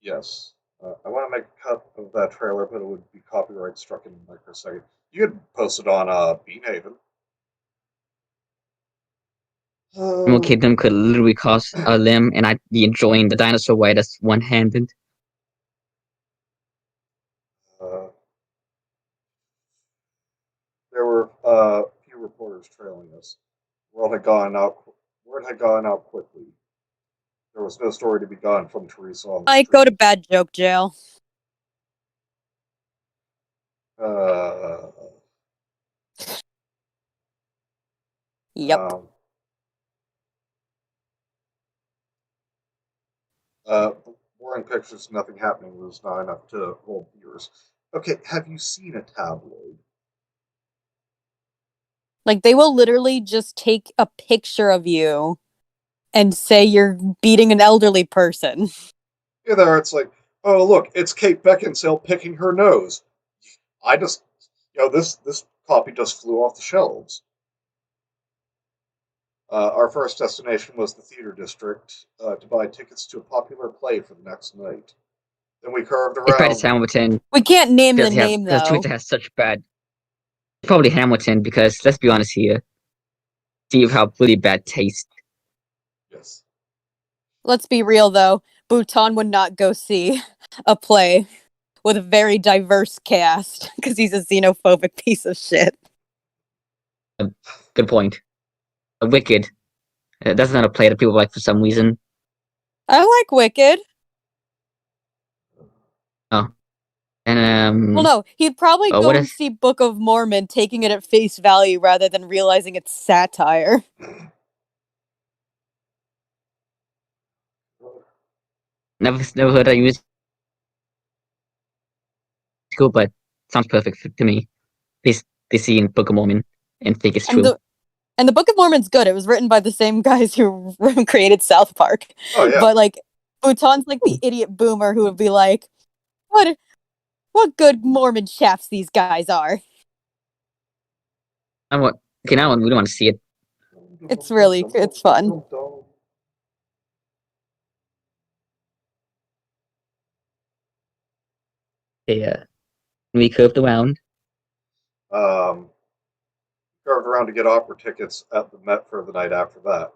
Yes. I want to make a cut of that trailer, but it would be copyright struck in a microsecond. You could post it on Beanhaven. Okay, them could literally cost a limb, and I'd be enjoying the dinosaur way that's one-handed. There were a few reporters trailing us. Word had gone out quickly. There was no story to be gotten from Theresa on the I street. go to bad joke jail. Yep. Boring pictures, nothing happening was not enough to hold viewers. Okay, have you seen a tabloid? Like they will literally just take a picture of you and say you're beating an elderly person. Yeah, there it's like, oh look, it's Kate Beckinsale picking her nose. This copy just flew off the shelves. Our first destination was the theater district to buy tickets to a popular play for the next night. Then we curved It's probably around. Hamilton. We can't name the name Because though. Twitter has such bad. It's probably Hamilton because let's be honest here. Steve have really bad taste. Yes. Let's be real though. Bhutan would not go see a play with a very diverse cast because he's a xenophobic piece of shit. Good point. Wicked. That's not a play that people like for some reason. I like Wicked. Oh. And well, no, he'd probably go and if... see Book of Mormon, taking it at face value rather than realizing it's satire. Never heard that used school, but sounds perfect to me. They see in Book of Mormon and think it's true. And the Book of Mormon's good. It was written by the same guys who created South Park. Oh, yeah. But like, Bhutan's like the idiot boomer who would be like, what good Mormon chaps these guys are. Okay, now we don't want to see it. It's fun. Yeah. We curved around. Curved around to get opera tickets at the Met for the night after that.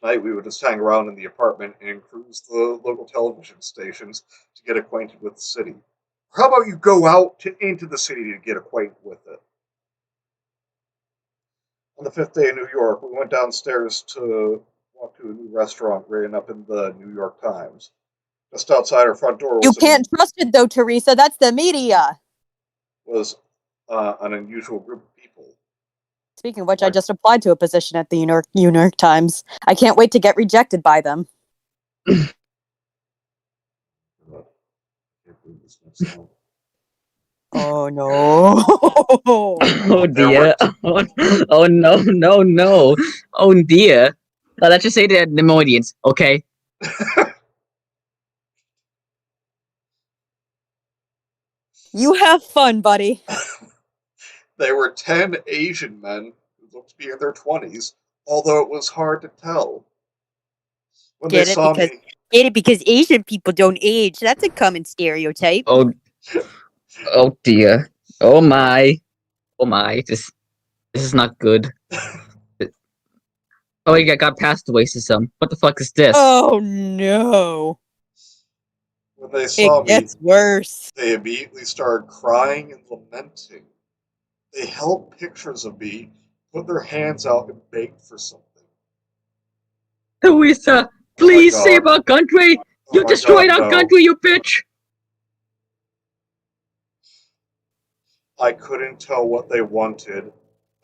Tonight we would just hang around in the apartment and cruise the local television stations to get acquainted with the city. How about you go out into the city to get acquainted with it? On the fifth day in New York, we went downstairs to walked to a new restaurant written up in the New York Times. Just outside our front door You was can't trust it though, Teresa. That's the media. an unusual group of people. Speaking of which, I just applied to a position at the New York Times. I can't wait to get rejected by them. I can't believe this next one. Oh no! Oh dear. Oh no, no, no. Oh dear. Let's just say they're Nemodians, okay? You have fun, buddy. There were 10 Asian men who looked to be in their 20s, although it was hard to tell. When Get they it? saw me, Get it? Because Asian people don't age. That's a common stereotype. Oh dear. Oh my. Oh my. This is not good. Oh, I got past the racism. What the fuck is this? Oh no! when they saw It me, gets worse. they immediately started crying and lamenting. They held pictures of me, put their hands out, and begged for something. Theresa, please save our country! You destroyed our country, you bitch! I couldn't tell what they wanted.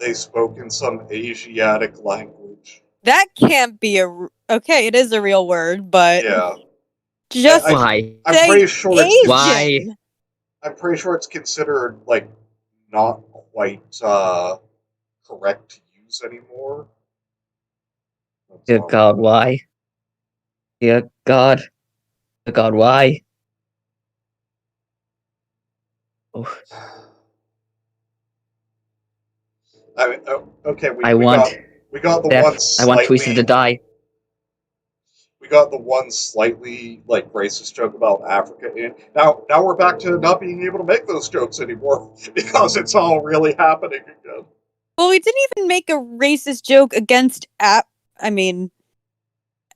They spoke in some Asiatic language. That can't be a. Okay, it is a real word, but Yeah. just Why? I'm pretty sure it's Asian. Why? I'm pretty sure it's considered like not quite correct to use anymore. Dear God, why? Dear God. Dear God, why? Oh. I mean, okay, I want we got the death. one I slightly, want Teresa to die. we got the one slightly like racist joke about Africa in. Now we're back to not being able to make those jokes anymore because it's all really happening again. Well, we didn't even make a racist joke against I mean,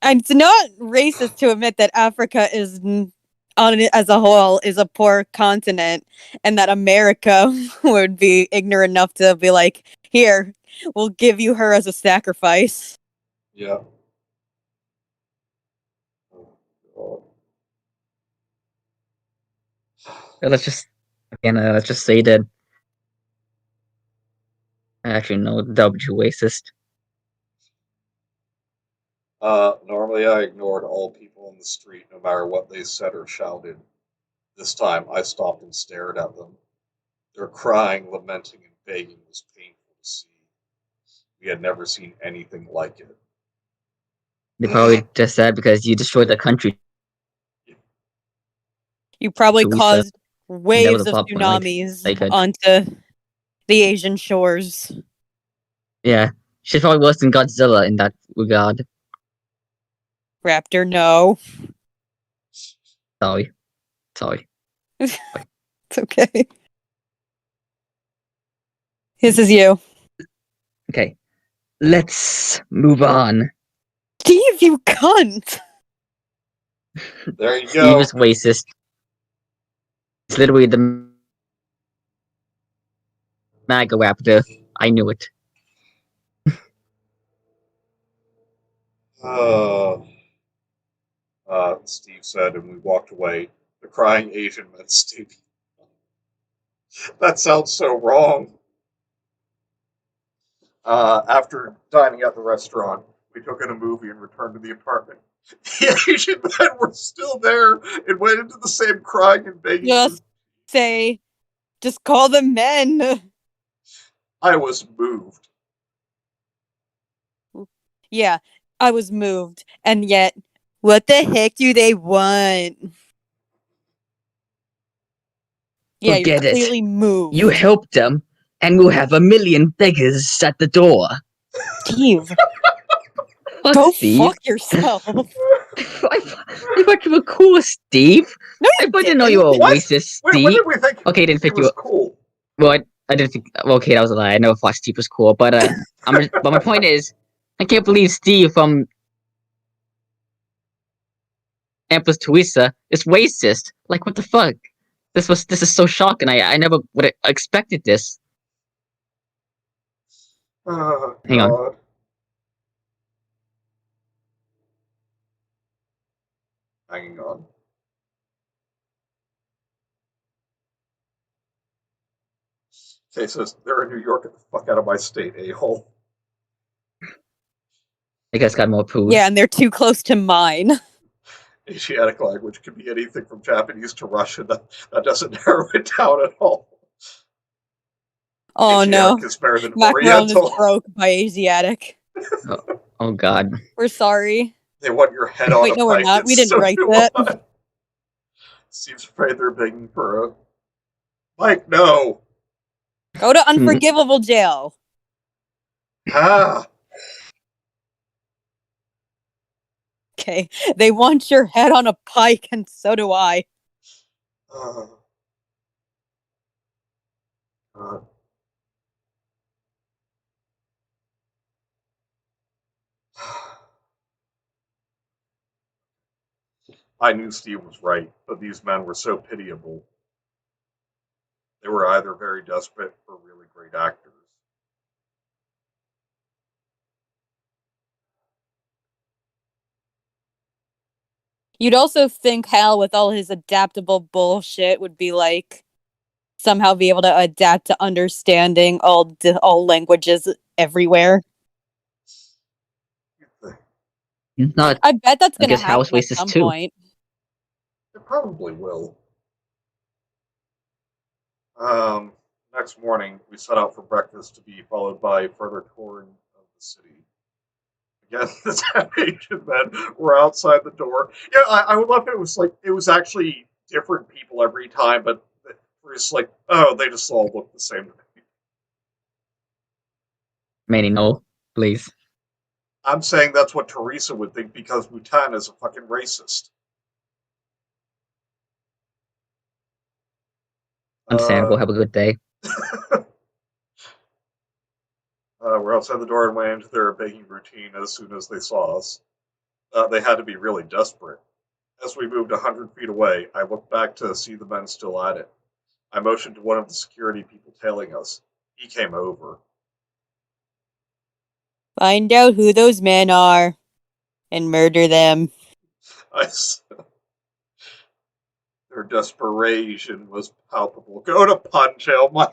it's not racist to admit that Africa is, on it as a whole, is a poor continent, and that America would be ignorant enough to be like, "Here, we'll give you her as a sacrifice." Yeah. Oh, God. Let's just say that. Actually, no, W racist. Normally I ignored all people in the street, no matter what they said or shouted. This time I stopped and stared at them. Their crying, lamenting, and begging was painful to see. We had never seen anything like it. They probably just said because you destroyed the country. You probably Teresa. caused waves the of plot point, right? tsunamis Like onto the Asian shores. Yeah, she's probably worse than Godzilla in that regard. Raptor, no. Sorry. It's okay. This is you. Okay, let's move on. Steve, you cunt! There you Steve go. is racist. It's literally the MAGA raptor. I knew it. Steve said, and we walked away. The crying Asian man, Steve. That sounds so wrong. After dining at the restaurant, we took in a movie and returned to the apartment. The Asian men were still there and went into the same crying and begging. Just call them men. I was moved. Yeah, I was moved. And yet, what the heck do they want? Yeah, Forget you're it. clearly moved. You helped them, and we'll have a million beggars at the door. Steve. Fuck Go Steve. fuck yourself. I thought you were cool, Steve. No, I didn't know you were a What? racist, Wait, Steve. when did we think Okay, I didn't think he you was were cool? well. I didn't think. Well, okay, that was a lie. I never thought Steve was cool, but but my point is, I can't believe Steve from Empress Theresa is racist. Like, what the fuck? This is so shocking. I never would have expected this. Oh, Hang on. God. hanging on. Okay, says they're in New York. Get the fuck out of my state, a-hole. I guess got more food. Yeah, and they're too close to mine. Asiatic language could be anything from Japanese to Russian. That doesn't narrow it down at all. Oh Asiatic no. is better than Macaron is Oriental. broke by Asiatic. Oh god. We're sorry. They want your head on Wait, a no, we're pike. not. We didn't So write do that. I. Seems afraid they're begging for a Mike. No. Go to unforgivable jail. Ah. Okay. They want your head on a pike, and so do I. God. I knew Steve was right, but these men were so pitiable. They were either very desperate or really great actors. You'd also think Hal, with all his adaptable bullshit, would be like somehow be able to adapt to understanding all languages everywhere. It's not. I bet that's I gonna guess happen House at Waste is some too. point. It probably will. Next morning, we set out for breakfast to be followed by further touring of the city. Again, the 10 Asian men were outside the door. Yeah, I would love if it was like it was actually different people every time, but we're just like, oh, they just all look the same to me. Manny, no, please. I'm saying that's what Theresa would think because Bhutan is a fucking racist. Understandable. Have a good day. We're outside the door and went into their begging routine as soon as they saw us. They had to be really desperate. As we moved 100 feet away, I looked back to see the men still at it. I motioned to one of the security people tailing us. He came over. Find out who those men are and murder them. Their desperation was palpable. Go to Punch-Out, Mike.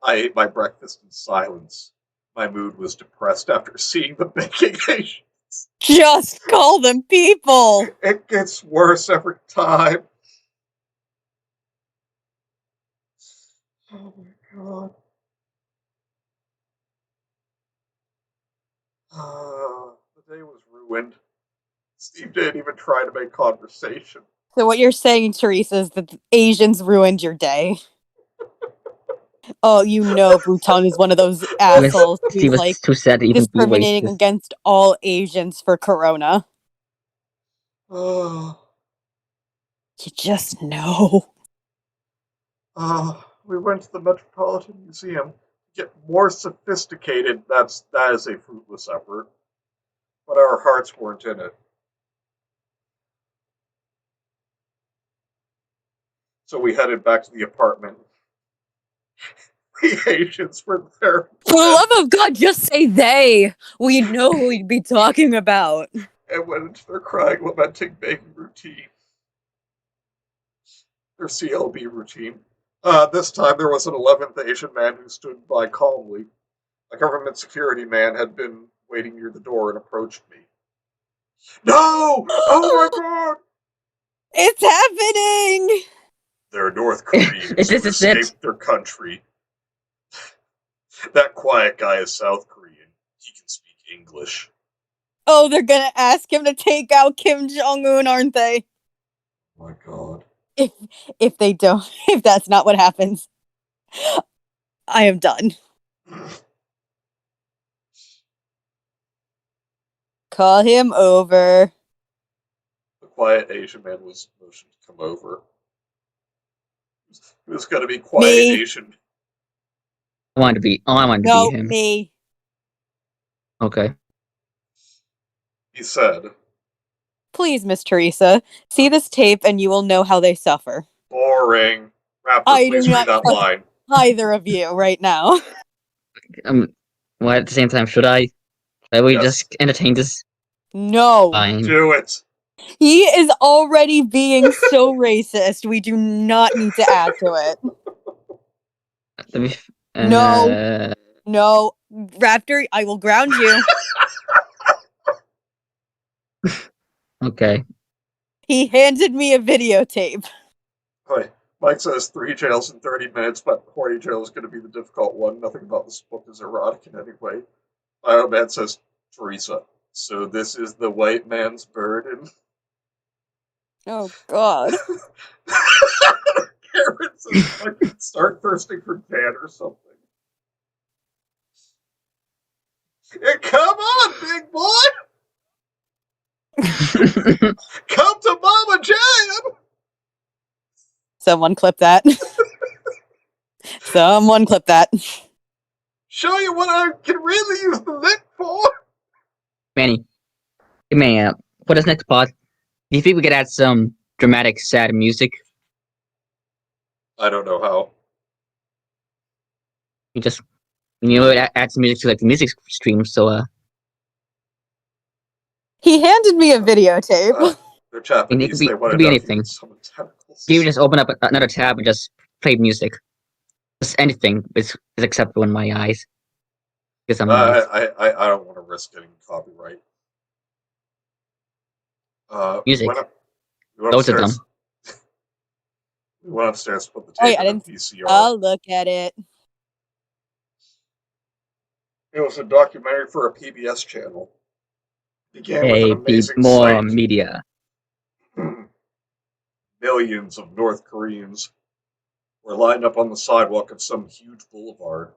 I ate my breakfast in silence. My mood was depressed after seeing the baking Asians. Just call them people. It gets worse every time. Oh my god. The day was ruined. Steve didn't even try to make conversation. So what you're saying, Theresa, is that the Asians ruined your day. Oh, you know Bhutan is one of those assholes Steve who's was like too sad to even be discriminating racist. against all Asians for Corona. Oh. You just know. We went to the Metropolitan Museum to get more sophisticated. That is a fruitless effort. But our hearts weren't in it. So we headed back to the apartment. The Asians were there. For the love of God, just say they. We know who we'd be talking about. And went into their crying, lamenting, begging routine. Their CLB routine. This time there was an 11th Asian man who stood by calmly. A government security man had been waiting near the door and approached me. No! Oh my god! It's happening! They're North Koreans Is who this it? escaped their country. That quiet guy is South Korean. He can speak English. Oh, they're gonna ask him to take out Kim Jong-un, aren't they? Oh my god. If they don't, if that's not what happens, I am done. Call him over. The quiet Asian man was motioned to come over. He was going to be quiet Me. Asian. I wanted to be No, him. me. Okay. He said, Please, Miss Theresa, see this tape and you will know how they suffer. boring. Raptor, I do please read not that trust line. either of you right now. Well, at the same time, should I? Should we Yes. just entertain this? No. Fine. Do it. He is already being so racist. We do not need to add to it. Let me, No. No. Raptor, I will ground you. Okay. He handed me a videotape. Wait, Mike says 3 jails in 30 minutes, but horny jail is going to be the difficult one. Nothing about this book is erotic in any way. Iron Man says, Teresa, so this is the white man's burden? Oh, God. Karen says, fucking start thirsting for Dan or something. Hey, come on, big boy! Come to Mama Jan! Someone clip that. Someone clip that. Show you what I can really use the lip for! Manny, for this next part, do you think we could add some dramatic, sad music? I don't know how. Add some music to like the music stream. So, He handed me a videotape. They're Japanese, they it want could to be know anything. some tentacles. You just open up another tab and just play music. Just anything is acceptable in my eyes. Because I'm nice. I don't want to risk getting copyright. Music. We went Those are upstairs. dumb. We went upstairs, put the Wait, tape I in the didn't. VCR. I'll look at it. It was a documentary for a PBS channel. Began with an Hey, amazing more sight. media. Millions of North Koreans were lined up on the sidewalk of some huge boulevard.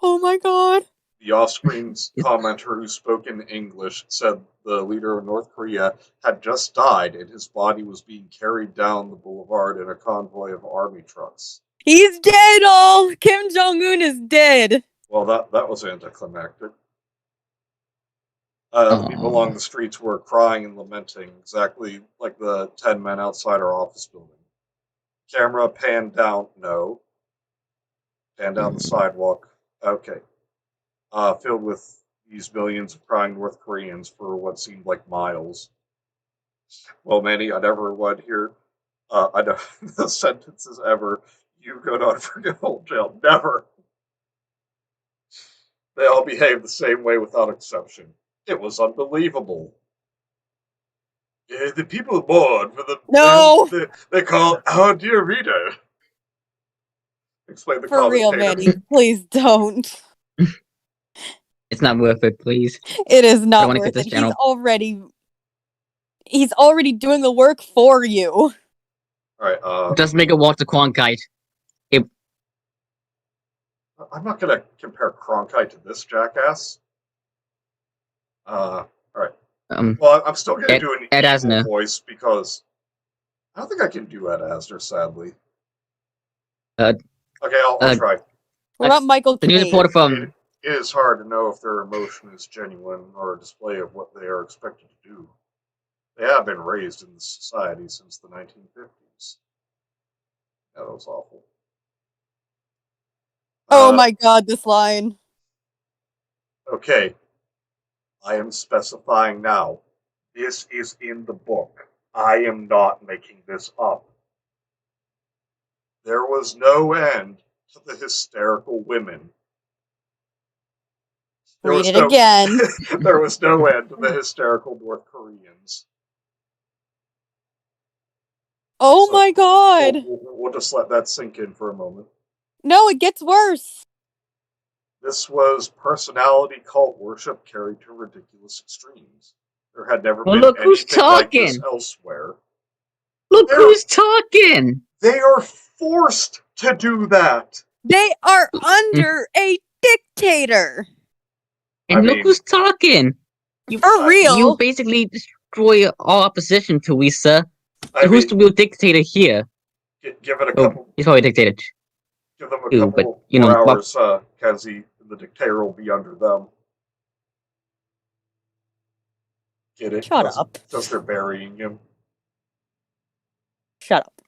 Oh my God. The off-screen commenter who spoke in English said the leader of North Korea had just died and his body was being carried down the boulevard in a convoy of army trucks. He's dead, all. Kim Jong-un is dead. Well, that was anticlimactic. The people along the streets were crying and lamenting, exactly like the 10 men outside our office building. Camera panned down. No. Panned down the sidewalk. Okay. Filled with these millions of crying North Koreans for what seemed like miles. Well, Manny, I never would hear I know the sentences ever. You go to unforgivable jail. Never. They all behaved the same way without exception. It was unbelievable. The people mourn for the No. man they call our dear reader. Explain the For real, commentator. Manny. Please don't. It's not worth it, please. It is not wanna worth quit this it. channel. He's already doing the work for you. All right. Just make a Walter Cronkite. I'm not going to compare Cronkite to this jackass. All right. Well, I'm still going to do an Ed evil Asner. voice because I don't think I can do Ed Asner, sadly. Okay, I'll try. What about Michael the news Caine? reporter from It is hard to know if their emotion is genuine or a display of what they are expected to do. They have been raised in this society since the 1950s. Yeah, that was awful. Oh my God, this line. Okay. I am specifying now. This is in the book. I am not making this up. There was no end to the hysterical women. Read it again. There was no end to the hysterical North Koreans. Oh my God. We'll just let that sink in for a moment. No, it gets worse. This was personality cult worship carried to ridiculous extremes. There had never been look who's anything like this talking. elsewhere. Look who's talking! They are forced to do that. They are under a dictator. And look who's talking! For real. You basically destroy all opposition, Teresa. Who's the real dictator here? Give it a couple. He's probably a dictator. Give them a couple more hours, Kenzie. The dictator will be under them. Get it? Shut up. Because they're burying him. Shut up.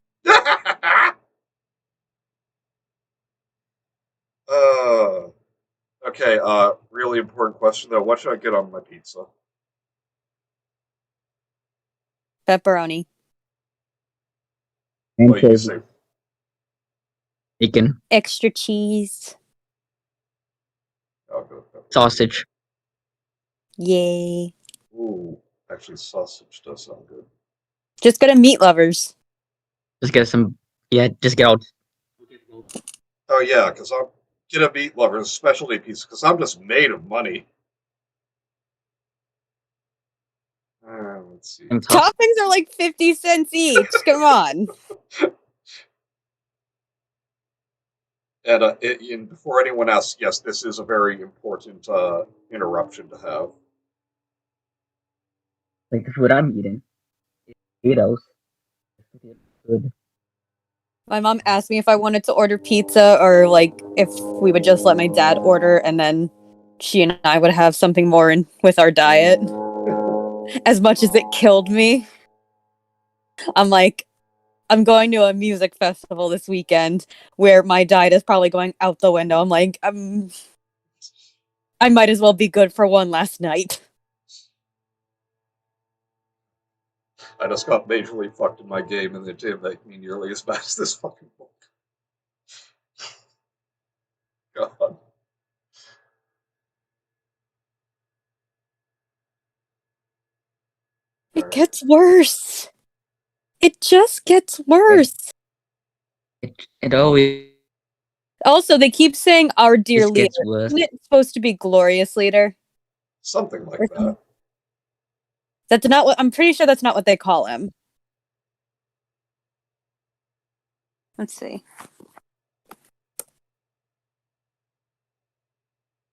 Okay, really important question though. What should I get on my pizza? Pepperoni. And What do you say? bacon, Extra cheese. I'll go with pepperoni. sausage. Yay. Ooh, actually, sausage does sound good. Just go to Meat Lovers. Just get some. Yeah, just get all. Oh yeah, because I'm get a meat lover's specialty piece because I'm just made of money. Let's see. And toss. Toppings are like 50 cents each. Come on. And before anyone asks, yes, this is a very important interruption to have. Like the food I'm eating. Potatoes. Good. My mom asked me if I wanted to order pizza or like if we would just let my dad order and then she and I would have something more in with our diet. As much as it killed me, I'm like, I'm going to a music festival this weekend where my diet is probably going out the window. I'm like, I might as well be good for one last night. I just got majorly fucked in my game, and it didn't make me nearly as bad as this fucking book. God. It gets worse. It just gets worse. It always Also, they keep saying our dear leader. gets worse. Isn't it supposed to be glorious leader? Something like that. That's not what I'm pretty sure that's not what they call him. Let's see.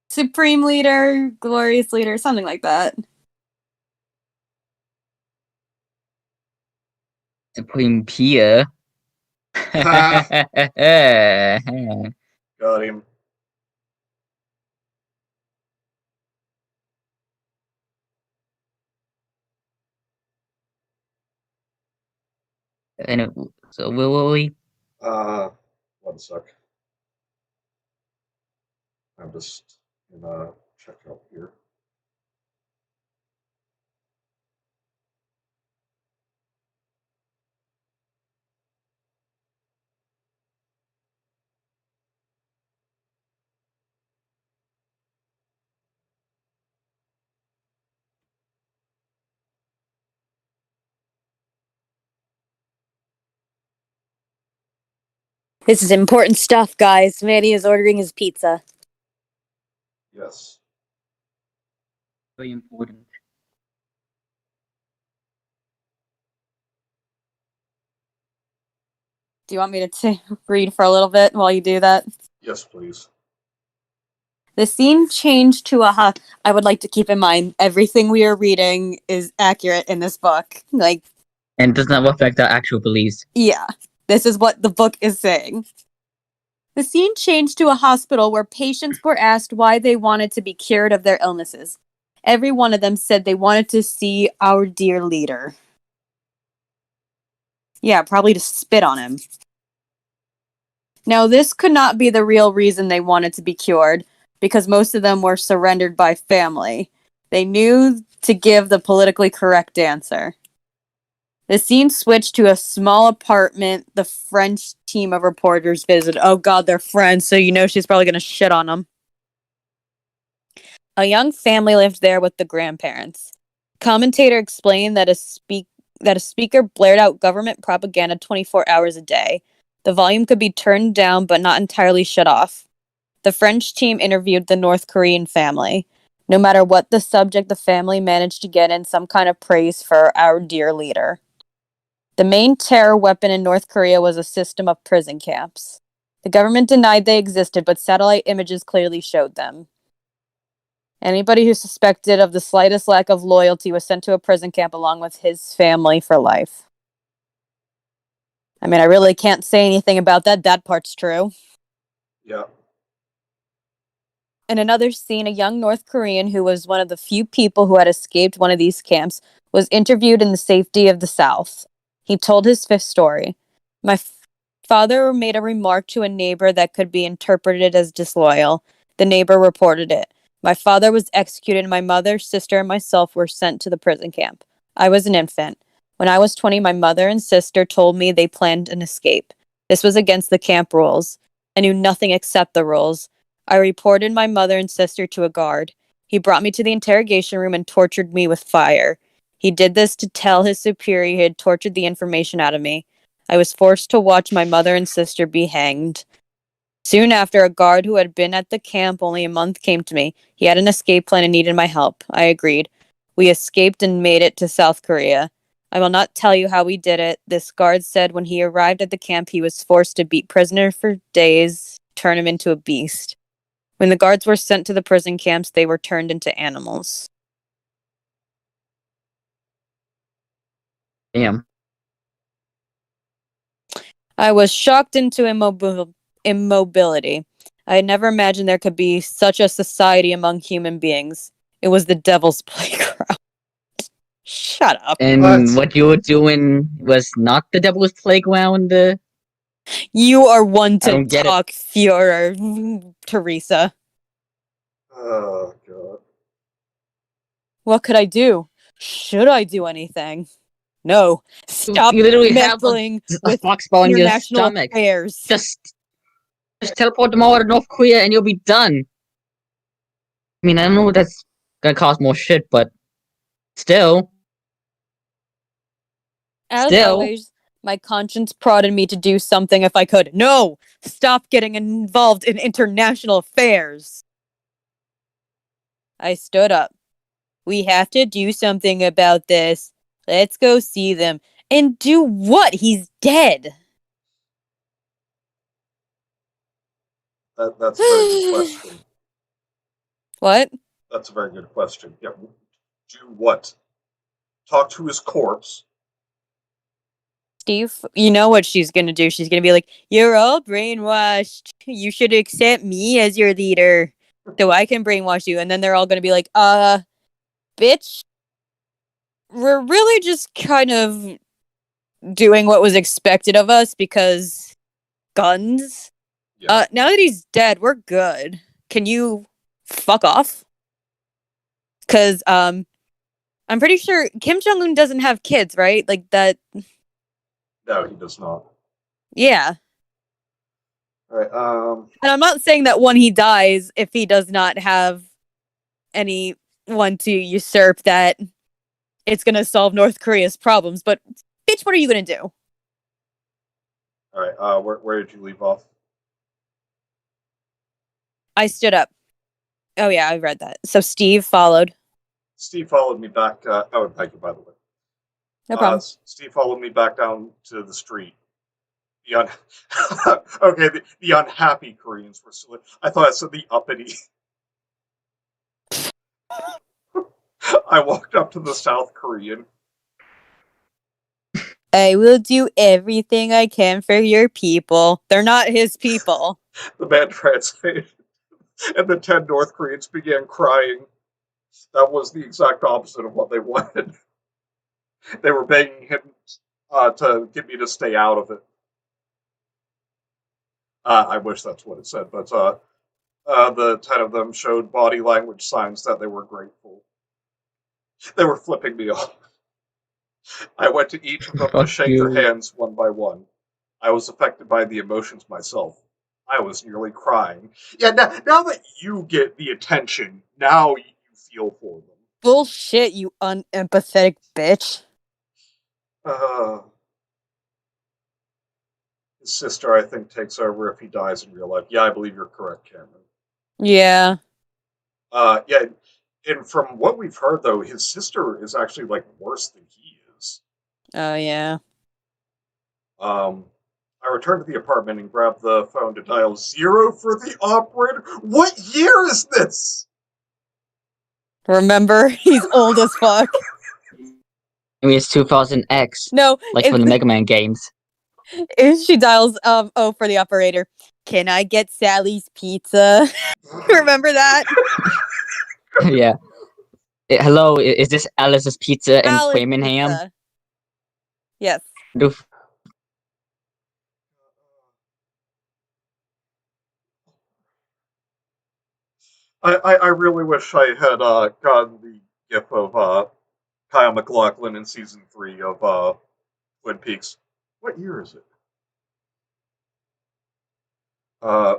Supreme leader, glorious leader, something like that. Supreme Pia. Got him. And so will we? One sec. I'm just gonna check out here. This is important stuff, guys. Manny is ordering his pizza. Yes. Very important. Do you want me to read for a little bit while you do that? Yes, please. The scene changed to a I would like to keep in mind everything we are reading is accurate in this book. Like, And does not reflect our actual beliefs. yeah, this is what the book is saying. The scene changed to a hospital where patients were asked why they wanted to be cured of their illnesses. Every one of them said they wanted to see our dear leader. Yeah, probably to spit on him. Now, this could not be the real reason they wanted to be cured, because most of them were surrendered by family. They knew to give the politically correct answer. The scene switched to a small apartment the French team of reporters visited. Oh god, they're friends, so you know she's probably going to shit on them. A young family lived there with the grandparents. Commentator explained that a speaker blared out government propaganda 24 hours a day. The volume could be turned down but not entirely shut off. The French team interviewed the North Korean family. No matter what the subject, the family managed to get in some kind of praise for our dear leader. The main terror weapon in North Korea was a system of prison camps. The government denied they existed, but satellite images clearly showed them. Anybody who suspected of the slightest lack of loyalty was sent to a prison camp along with his family for life. I mean, I really can't say anything about that. That part's true. Yeah. In another scene, a young North Korean who was one of the few people who had escaped one of these camps was interviewed in the safety of the South. He told his fifth story. My father made a remark to a neighbor that could be interpreted as disloyal. The neighbor reported it. My father was executed and my mother, sister, and myself were sent to the prison camp. I was an infant. When I was 20, my mother and sister told me they planned an escape. This was against the camp rules. I knew nothing except the rules. I reported my mother and sister to a guard. He brought me to the interrogation room and tortured me with fire. He did this to tell his superior he had tortured the information out of me. I was forced to watch my mother and sister be hanged. Soon after, a guard who had been at the camp only a month came to me. He had an escape plan and needed my help. I agreed. We escaped and made it to South Korea. I will not tell you how we did it. This guard said when he arrived at the camp, he was forced to beat prisoner for days, turn him into a beast. When the guards were sent to the prison camps, they were turned into animals. Damn. I was shocked into immobility. I had never imagined there could be such a society among human beings. It was the devil's playground. Shut up. And what you were doing was not the devil's playground? You are one I to don't get it. talk, Führer, Teresa. Oh, God. What could I do? Should I do anything? No. Stop You literally have meddling a with foxball in your international stomach. affairs. Just teleport them all to North Korea and you'll be done. I mean, I don't know what that's gonna cause more shit, but still. As Still. always, my conscience prodded me to do something if I could. No! Stop getting involved in international affairs! I stood up. We have to do something about this. Let's go see them. And do what? He's dead. That's a very good question. What? That's a very good question. Yeah, do what? Talk to his corpse. Steve, you know what she's gonna do. She's gonna be like, "You're all brainwashed. You should accept me as your leader so I can brainwash you." And then they're all gonna be like, bitch, we're really just kind of doing what was expected of us because guns. Yeah. Now that he's dead, we're good. Can you fuck off? Because, I'm pretty sure Kim Jong-un doesn't have kids, right? Like that. No, he does not. Yeah. All right. And I'm not saying that when he dies, if he does not have anyone to usurp, that it's going to solve North Korea's problems. But, bitch, what are you going to do? All right. Where did you leave off? I stood up. Oh, yeah, I read that. So Steve followed. Steve followed me back. Oh, thank you, by the way. No problem. Steve followed me back down to the street. Okay, the unhappy Koreans were still. I thought I said the uppity. I walked up to the South Korean. I will do everything I can for your people. They're not his people. The man translated, and the 10 North Koreans began crying. That was the exact opposite of what they wanted. They were begging him to get me to stay out of it. I wish that's what it said, but the 10 of them showed body language signs that they were grateful. They were flipping me off. I went to each of them to shake their hands one by one. I was affected by the emotions myself. I was nearly crying. Yeah, now that you get the attention, now you feel for them. Bullshit, you unempathetic bitch. His sister, I think, takes over if he dies in real life. Yeah, I believe you're correct, Cameron. Yeah. Yeah, and from what we've heard, though, his sister is actually, like, worse than he is. Oh, yeah. I returned to the apartment and grabbed the phone to dial 0 for the operator. What year is this? Remember, he's old as fuck. I mean, it's 2000X. No, Like from the Mega Man games. She dials for the operator. Can I get Sally's pizza? Remember that? Yeah. Hello, is this Alice's Pizza in Alice Framingham? pizza. Yes. I really wish I had gotten the gif of Kyle MacLachlan in season 3 of Twin Peaks. What year is it? I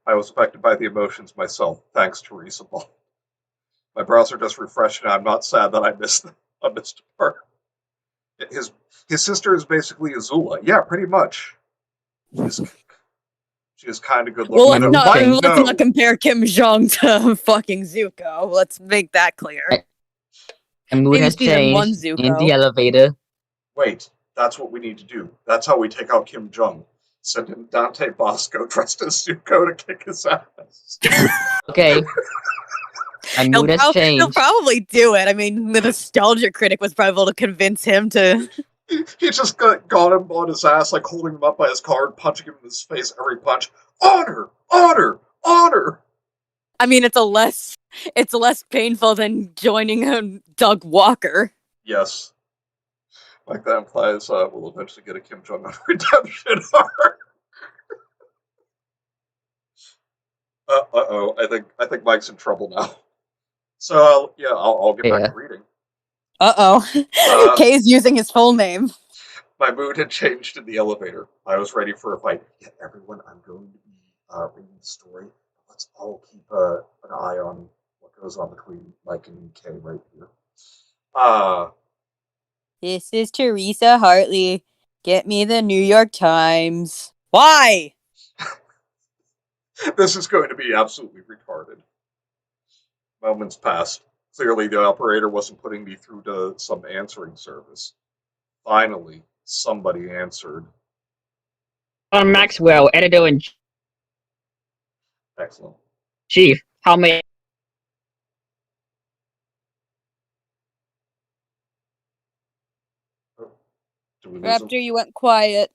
was affected by the emotions myself. Thanks, Theresa Ball. My browser just refreshed, and I'm not sad that I missed a part. His sister is basically Azula. Yeah, pretty much. She is kind of good looking. Well, I'm let's not compare Kim Jong to fucking Zuko. Let's make that clear. And mood Maybe has season 1 changed Zuko. in the elevator. Wait, that's what we need to do. That's how we take out Kim Jong. Send in Dante Bosco dressed as Zuko to kick his ass. Okay. My mood has He'll changed. probably do it. I mean, the nostalgia critic was probably able to convince him to. He just got him on his ass, like holding him up by his collar, punching him in his face every punch. Honor, honor, honor. I mean, it's less painful than joining Doug Walker. Yes. Like that implies we'll eventually get a Kim Jong-un redemption arc. Uh-oh. I think Mike's in trouble now. So, I'll get back to reading. Uh-oh. Kay's using his full name. My mood had changed in the elevator. I was ready for a fight. Yeah, everyone, I'm going to be reading the story. Let's all keep an eye on what goes on between Mike and Kay right here. This is Teresa Hartley. Get me the New York Times. Why? This is going to be absolutely retarded. Moments passed. Clearly, the operator wasn't putting me through to some answering service. Finally, somebody answered. John Maxwell, editor-in-chief. Excellent. How may... After you went quiet.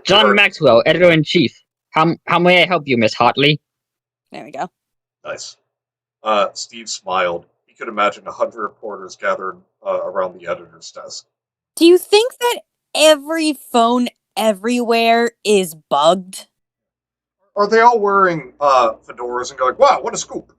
John Maxwell, editor-in-chief. How may I help you, Miss Hartley? There we go. Nice. Steve smiled. He could imagine 100 reporters gathered around the editor's desk. Do you think that every phone everywhere is bugged? Are they all wearing fedoras and going, wow, what a scoop?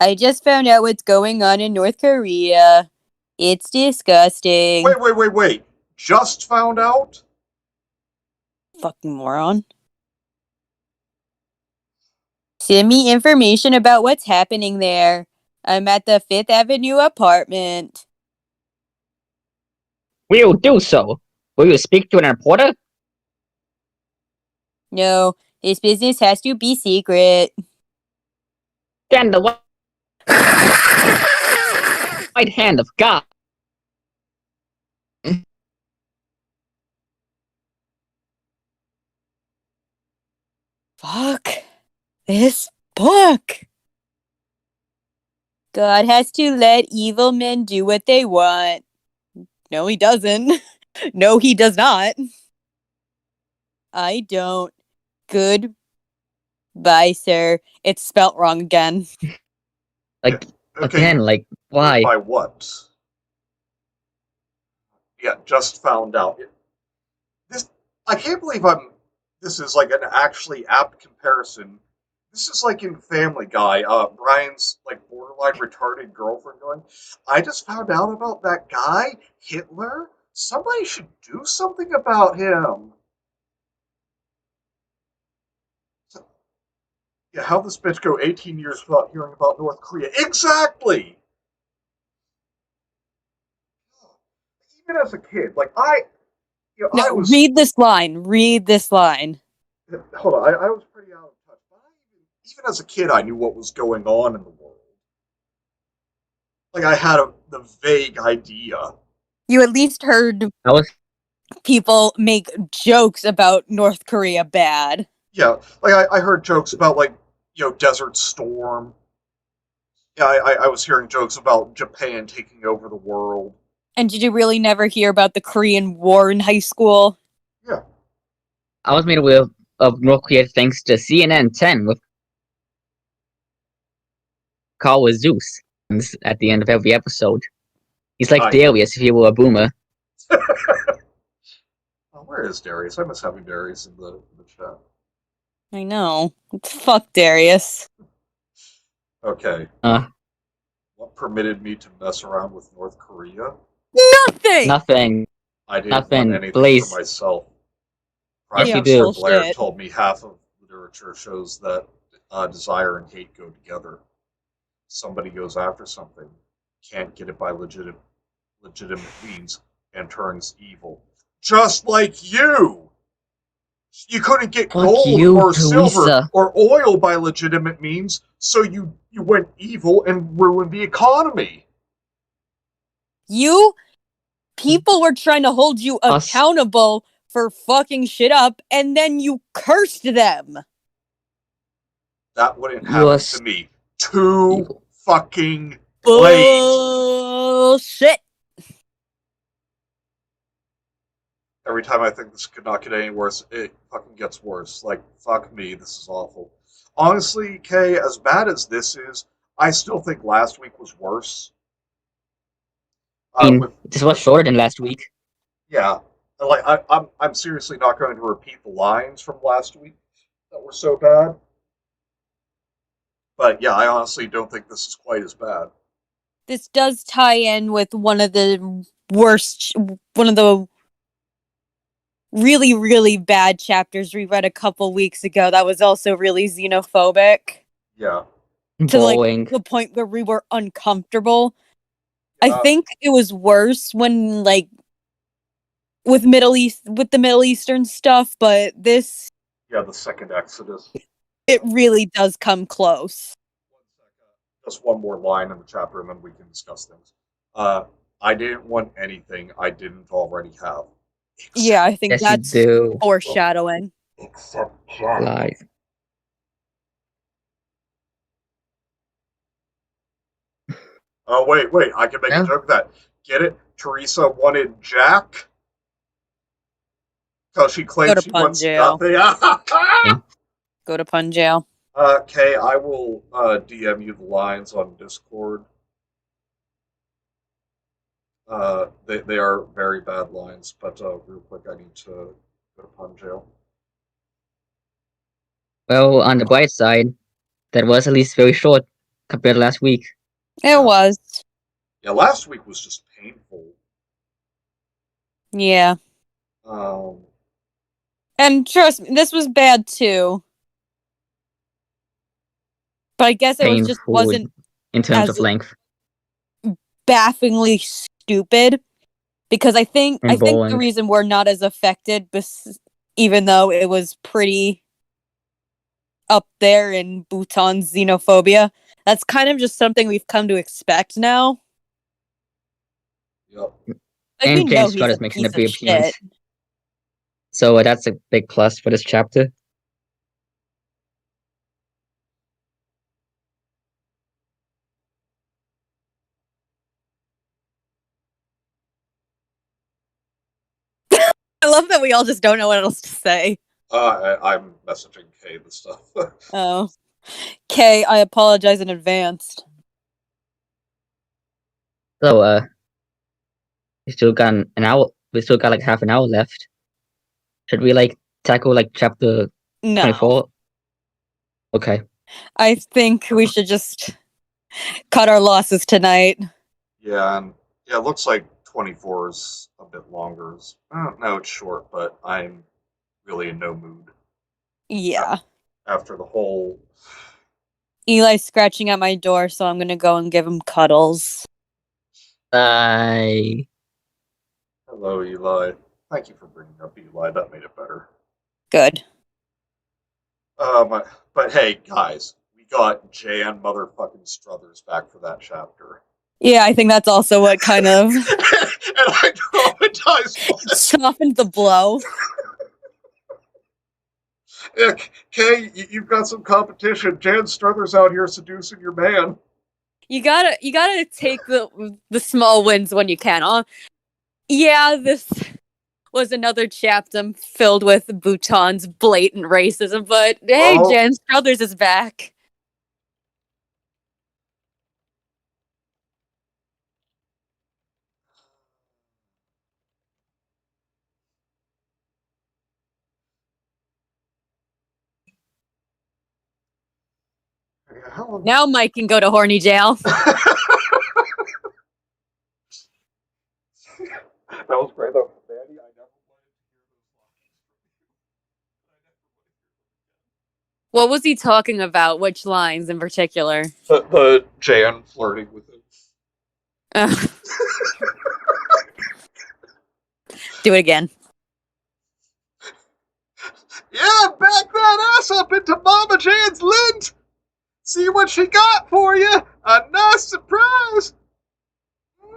I just found out what's going on in North Korea. It's disgusting. Wait. Just found out? Fucking moron. Send me information about what's happening there. I'm at the 5th Avenue apartment. We'll do so. Will you speak to an reporter? No, this business has to be secret. Then the right hand of God. Fuck this book. God has to let evil men do what they want. No, he doesn't. No, he does not. I don't. Goodbye, sir. It's spelt wrong again. Like, Okay, again, like, why? by what? Yeah, just found out. I can't believe this is like an actually apt comparison. This is like in Family Guy, Brian's like borderline retarded girlfriend going, I just found out about that guy, Hitler. Somebody should do something about him. So, yeah, how this bitch go 18 years without hearing about North Korea? Exactly! Even as a kid, like I was... Read this line. Read this line. Hold on, I was pretty out of touch. But even as a kid, I knew what was going on in the world. Like, I had the vague idea. You at least heard people make jokes about North Korea bad. Yeah, like I heard jokes about, like, Desert Storm. Yeah, I was hearing jokes about Japan taking over the world. And did you really never hear about the Korean War in high school? Yeah. I was made aware of North Korea thanks to CNN 10 with Call with Zeus at the end of every episode. He's like Darius if he were a boomer. Where is Darius? I miss having Darius in the chat. I know. Fuck Darius. Okay. Uh, What permitted me to mess around with North Korea? Nothing. nothing. I didn't want Nothing. anything for Please. myself. Prime Yes, Yeah, you Minister do. Blair bullshit. told me half of literature shows that desire and hate go together. Somebody goes after something, can't get it by legitimate means, and turns evil. Just like you! You couldn't get Fuck gold you, or silver Teresa. or oil by legitimate means, so you went evil and ruined the economy. You people were trying to hold you Us. accountable for fucking shit up, and then you cursed them. That wouldn't You are happen to me. Too evil. fucking late. Bullshit. Every time I think this could not get any worse, it fucking gets worse. Like, fuck me, this is awful. Honestly, Kay, as bad as this is, I still think last week was worse. I mean, With this was shorter than last week. yeah, like I'm seriously not going to repeat the lines from last week that were so bad. But yeah, I honestly don't think this is quite as bad. This does tie in with one of the one of the really, really bad chapters we read a couple weeks ago that was also really xenophobic Yeah, to like Boring. the point where we were uncomfortable. I yeah, think it was worse when like with the Middle Eastern stuff, but this yeah. The second Exodus. it really does come close. Just one more line in the chapter, and then we can discuss things. Uh, I didn't want anything I didn't already have, Yeah, except I think Yes, you that's do. foreshadowing. except Jack. Lies. Oh wait, I can make a Well, joke of that. Get it? Teresa wanted Jack because she Go claims to she pun wants jail. nothing. Go to pun jail. Kay, I will DM you the lines on Discord. They are very bad lines, but real quick, I need to go to pun jail. well, on the bright side, that was at least very short compared to last week. It Yeah, was. yeah. Last week was just painful. Yeah. Um, And trust me, this was bad too. But I guess it was just Painful wasn't in terms as of length bafflingly stupid because I and think the boring reason we're not as affected even though it was pretty up there in Bhutan's xenophobia, that's kind of just something we've come to expect now. yep. Like we and know James he's Scott a is making a piece of big appearance. shit. So that's a big plus for this chapter. I love that we all just don't know what else to say. I'm messaging Kay the stuff. Oh. Kay, I apologize in advance. So we still got an hour. We still got like half an hour left. Should we like tackle like chapter No. 24? Okay. I think we should just cut our losses tonight. Yeah, and yeah, it looks like 24 is a bit longer. I don't know, it's short, but I'm really in no mood Yeah. after the whole. Eli's scratching at my door, so I'm gonna go and give him cuddles. Bye. Hello, Eli. Thank you for bringing up Eli. That made it better. Good. Um, but hey, guys, we got Jan motherfucking Struthers back for that chapter. Yeah, I think that's also what kind of And I traumatized softened the blow. Kay, you've got some competition. Jan Struthers out here seducing your man. You gotta take the small wins when you can. Yeah, this was another chapter filled with Bhutan's blatant racism, but hey, Oh, Jen Struthers is back. How long? Now Mike can go to horny jail. That was great though. Manny, I never wanted to hear What was he talking about? Which lines in particular? those lines. The Jan flirting with him. Do it again. Yeah, back that ass up into Mama Jan's lint. See what she got for you. A nice surprise.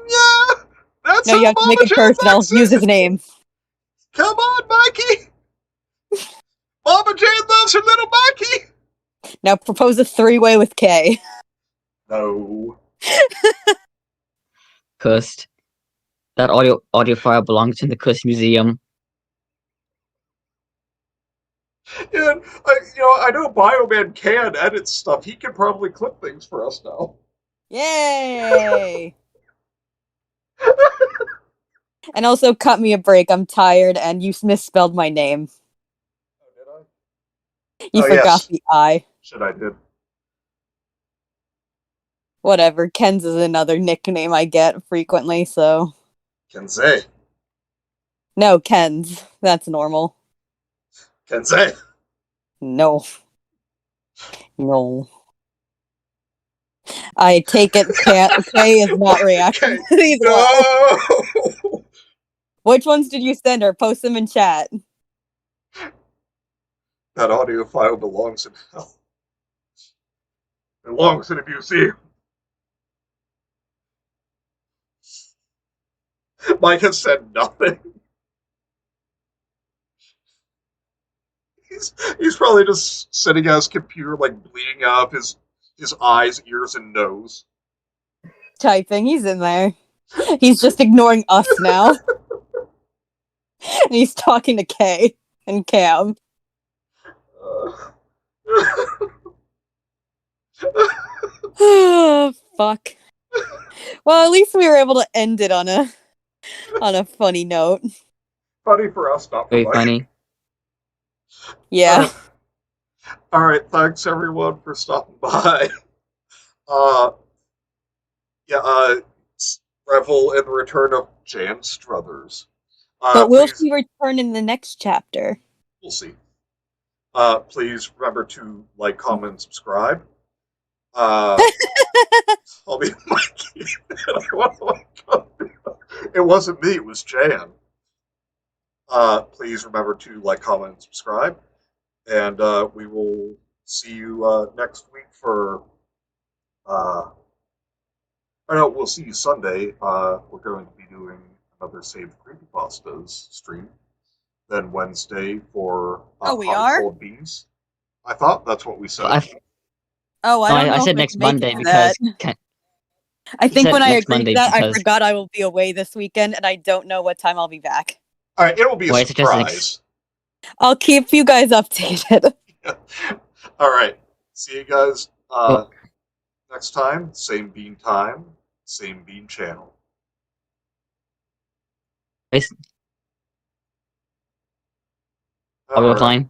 Yeah, that's No, you how have to make Mama it Jan personal. likes Use it. his name. Come on, Mikey. Mama Jan loves her little Mikey. Now propose a 3-way with Kay. No. Cursed. That audio file belongs in the Cursed Museum. Yeah, I know Bioman can edit stuff. He can probably clip things for us now. Yay! And also cut me a break. I'm tired and you misspelled my name. Oh, did I? You Oh, forgot yes. the I. Shit, I did. Whatever. Ken's is another nickname I get frequently, so. Kensei. No, Ken's. That's normal. Kensei. No. No. I take it Kay is not reacting Okay. to these well. No! Which ones did you send her? Post them in chat. That audio file belongs in hell. Belongs in a museum. Mike has said nothing. He's probably just sitting at his computer, like bleeding out of his eyes, ears, and nose. Typing. He's in there. He's just ignoring us now. And he's talking to Kay and Cam. Fuck. Well, at least we were able to end it on a funny note. Funny for us, not for Very Mike. funny. Yeah. All right, thanks everyone for stopping by. Uh, revel in the return of Jan Struthers. But will Please, she return in the next chapter? we'll see. Please remember to like, comment, and subscribe. I'll be Mikey. It wasn't me, it was Jan. Please remember to like, comment, and subscribe. And we will see you next week for. We'll see you Sunday. We're going to be doing another Saved Creepypastas stream. Then Wednesday for we Hot are? Cold Beans. I thought that's what we said. I don't know. I if said can next make it Monday to because that. I think said when I next agreed Monday to that, I because- forgot I will be away this weekend, and I don't know what time I'll be back. All right, it will be a Well, I suggested surprise. I'll keep you guys updated. All right, see you guys Oh. next time. Same bean time, same bean channel. Are we All right. offline?